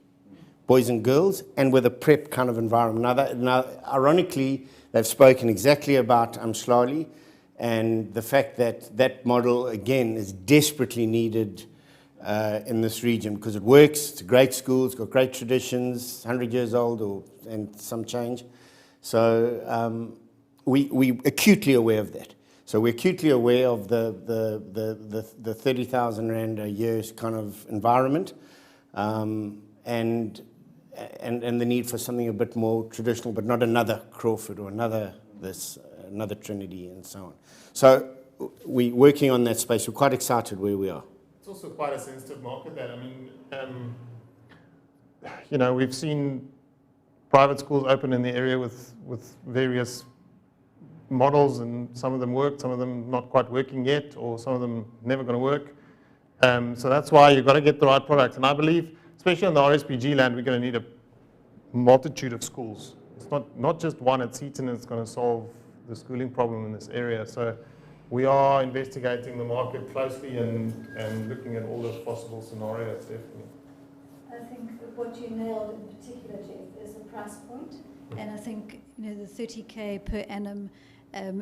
boys and girls, and with a prep kind of environment. Now ironically, they've spoken exactly about Mshlali, and the fact that that model, again, is desperately needed in this region, because it works. It's a great school. It's got great traditions, 100 years old and some change. So we're acutely aware of that. So we're acutely aware of the 30,000 Rand a year kind of environment. And and the need for something a bit more traditional, but not another Crawford or another Trinity and so on. So we're working on that space. We're quite excited where we are. It's also quite a sensitive market that, I mean, we've seen private schools open in the area with various models, and some of them work, some of them not quite working yet, or some of them never going to work. So that's why you've got to get the right product. And I believe, especially on the RSPG land, we're going to need a multitude of schools. It's not just one at Seaton that's going to solve the schooling problem in this area. So we are investigating the market closely and looking at all the possible scenarios, definitely. I think what you nailed in particular, Jeff, is the price point. And I think the 30K per annum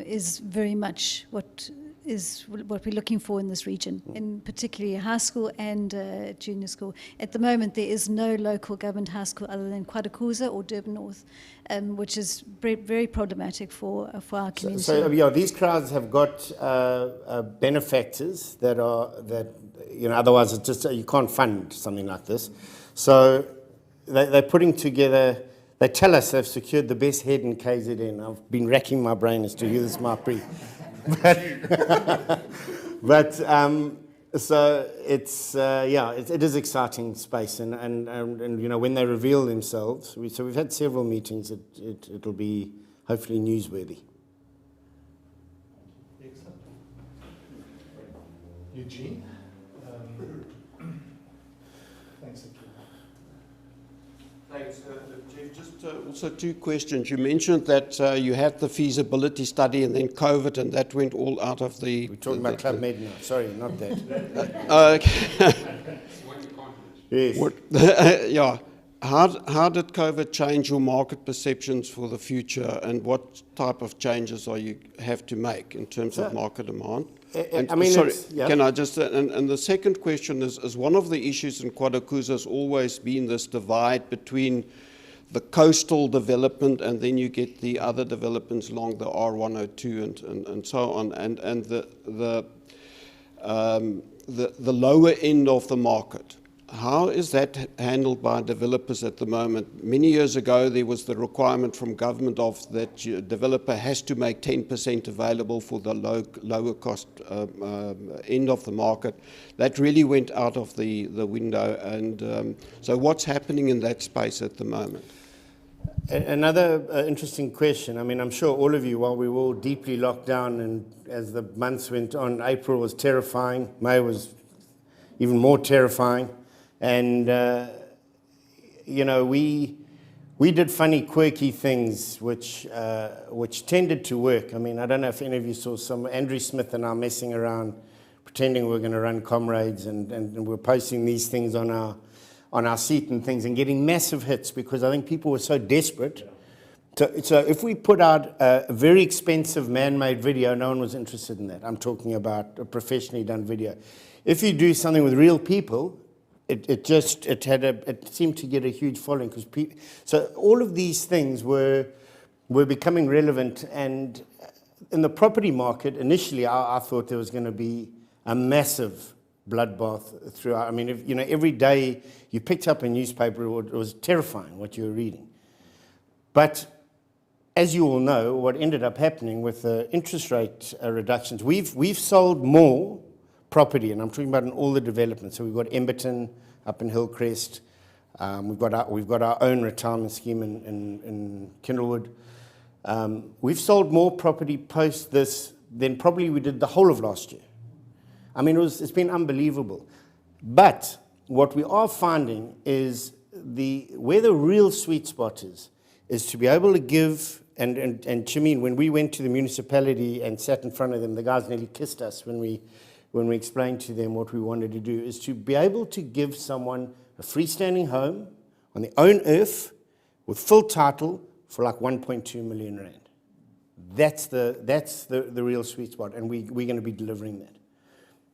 is very much what we're looking for in this region, in particularly high school and junior school. At the moment, there is no local government high school other than Quadakuza or Durban North, which is very problematic for our community. So these crowds have got benefactors that otherwise it's just you can't fund something like this. So they're putting together. They tell us they've secured the best head in KZN. I've been racking my brain as to who this might be. But so it is exciting space, and when they reveal themselves, we've had several meetings. It'll be hopefully newsworthy. Excellent. Eugene, thanks. Thanks, Jeff. Just also two questions. You mentioned that you had the feasibility study and then COVID, and that went all out of the... We're talking about Club Med now. Sorry, not that. Yes. Yeah. How did COVID change your market perceptions for the future, and what type of changes you have to make in terms of market demand? Can I just... And the second question is one of the issues in Quadakuza has always been this divide between the coastal development, and then you get the other developments along the R102 and so on, and the lower end of the market. How is that handled by developers at the moment? Many years ago, there was the requirement from government that developer has to make 10% available for the lower cost end of the market. That really went out of the window. And so what's happening in that space at the moment? Another interesting question. I mean, I'm sure all of you, while we were all deeply locked down, and as the months went on, April was terrifying, May was even more terrifying. And, we did funny, quirky things which tended to work. I mean, I don't know if any of you saw Andrew Smith and I messing around, pretending we were going to run comrades, and we're posting these things on our seat and things and getting massive hits because I think people were so desperate. So if we put out a very expensive man-made video, no one was interested in that. I'm talking about a professionally done video. If you do something with real people, it seemed to get a huge following because so all of these things were becoming relevant. And in the property market, initially, I thought there was going to be a massive bloodbath throughout. I mean, every day you picked up a newspaper, it was terrifying what you were reading. But as you all know, what ended up happening with the interest rate reductions, we've sold more property, and I'm talking about in all the developments. So we've got Emberton up in Hillcrest. We've got our own retirement scheme in Kindlewood. We've sold more property post this than probably we did the whole of last year. I mean, it's been unbelievable. But what we are finding is where the real sweet spot is to be able to give, and Chimene, when we went to the municipality and sat in front of them, the guys nearly kissed us when we explained to them what we wanted to do, is to be able to give someone a freestanding home on their own earth with full title for like 1.2 million rand. That's the real sweet spot, and we're going to be delivering that.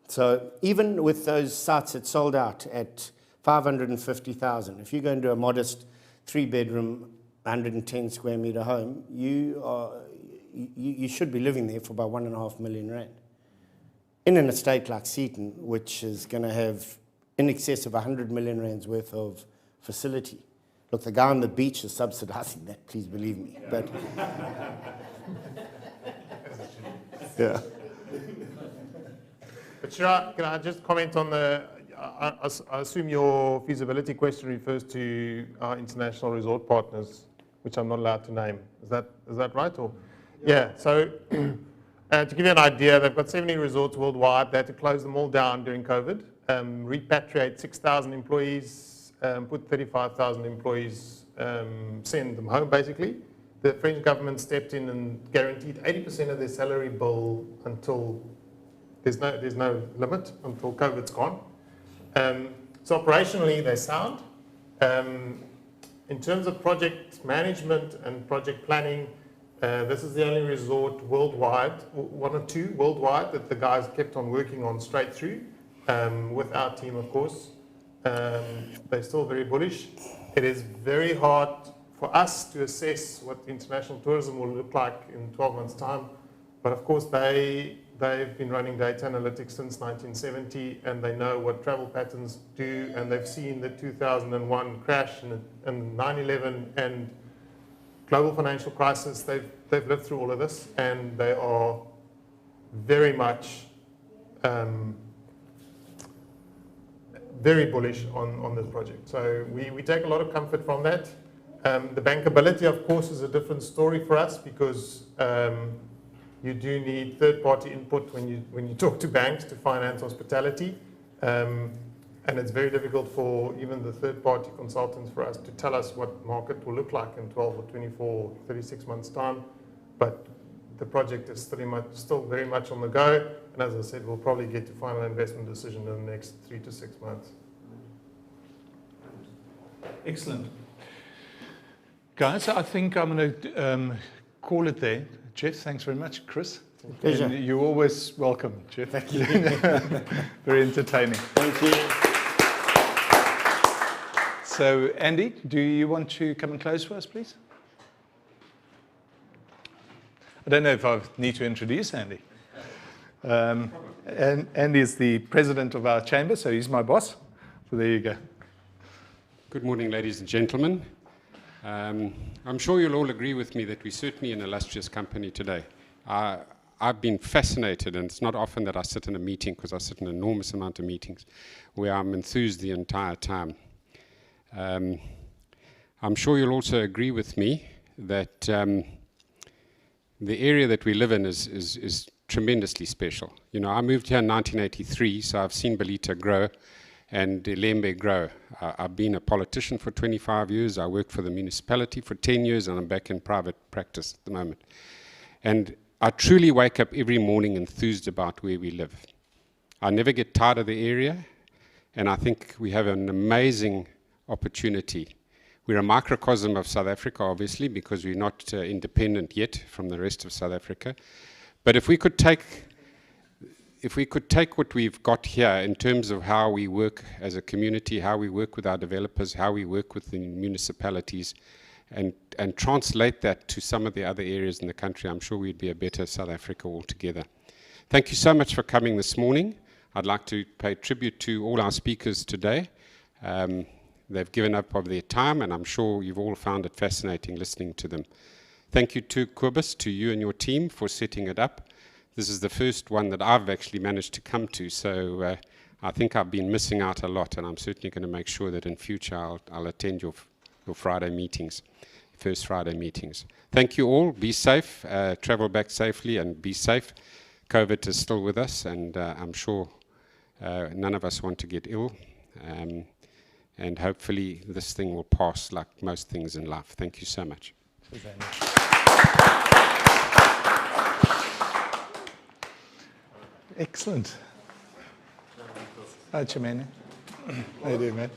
So even with those sites that sold out at 550,000, if you go into a modest 3-bedroom, 110 square meter home, you should be living there for about 1.5 million rand. In an estate like Seaton, which is going to have in excess of 100 million rands worth of facility. Look, the guy on the beach is subsidizing that, please believe me. But yeah. But Shira, can I just comment on the, I assume your feasibility question refers to our international resort partners, which I'm not allowed to name. Is that right? Or yeah. So to give you an idea, they've got 70 resorts worldwide. They had to close them all down during COVID, repatriate 6,000 employees, put 35,000 employees, send them home basically. The French government stepped in and guaranteed 80% of their salary bill until there's no limit, until COVID's gone. So operationally, they're sound. In terms of project management and project planning, this is the only resort worldwide, one or two worldwide, that the guys kept on working on straight through, with our team, of course. They're still very bullish. It is very hard for us to assess what international tourism will look like in 12 months' time. But of course, they've been running data analytics since 1970, and they know what travel patterns do, and they've seen the 2001 crash and 9/11 and global financial crisis. They've lived through all of this, and they are very much very bullish on this project. So we take a lot of comfort from that. The bankability, of course, is a different story for us, because you do need third-party input when you talk to banks to finance hospitality. And it's very difficult for even the third-party consultants for us to tell us what market will look like in 12 or 24, 36 months' time. But the project is still very much on the go. And as I said, we'll probably get to final investment decision in the next 3 to 6 months. Excellent. Guys, I think I'm going to call it there. Jeff, thanks very much. Chris? Pleasure. And you're always welcome, Jeff. Thank you. Very entertaining. Thank you. So, Andy, do you want to come and close for us, please? I don't know if I need to introduce Andy. And Andy is the president of our chamber, so he's my boss. So there you go. Good morning, ladies and gentlemen. I'm sure you'll all agree with me that we're certainly an illustrious company today. I've been fascinated, and it's not often that I sit in a meeting, because I sit in an enormous amount of meetings, where I'm enthused the entire time. I'm sure you'll also agree with me that the area that we live in is tremendously special. You know, I moved here in 1983, so I've seen Belita grow and iLembe grow. I've been a politician for 25 years. I worked for the municipality for 10 years, and I'm back in private practice at the moment. And I truly wake up every morning enthused about where we live. I never get tired of the area, and I think we have an amazing opportunity. We're a microcosm of South Africa, obviously, because we're not independent yet from the rest of South Africa. But if we could take what we've got here in terms of how we work as a community, how we work with our developers, how we work with the municipalities, and translate that to some of the other areas in the country, I'm sure we'd be a better South Africa altogether. Thank you so much for coming this morning. I'd like to pay tribute to all our speakers today. They've given up of their time, and I'm sure you've all found it fascinating listening to them. Thank you to Kobus, to you and your team for setting it up. This is the first one that I've actually managed to come to, so I think I've been missing out a lot, and I'm certainly going to make sure that in future I'll attend your Friday meetings, first Friday meetings. Thank you all. Be safe. Travel back safely and be safe. COVID is still with us, and I'm sure none of us want to get ill. And hopefully this thing will pass like most things in life. Thank you so much. Excellent. Hi, Chimene. How you doing, man?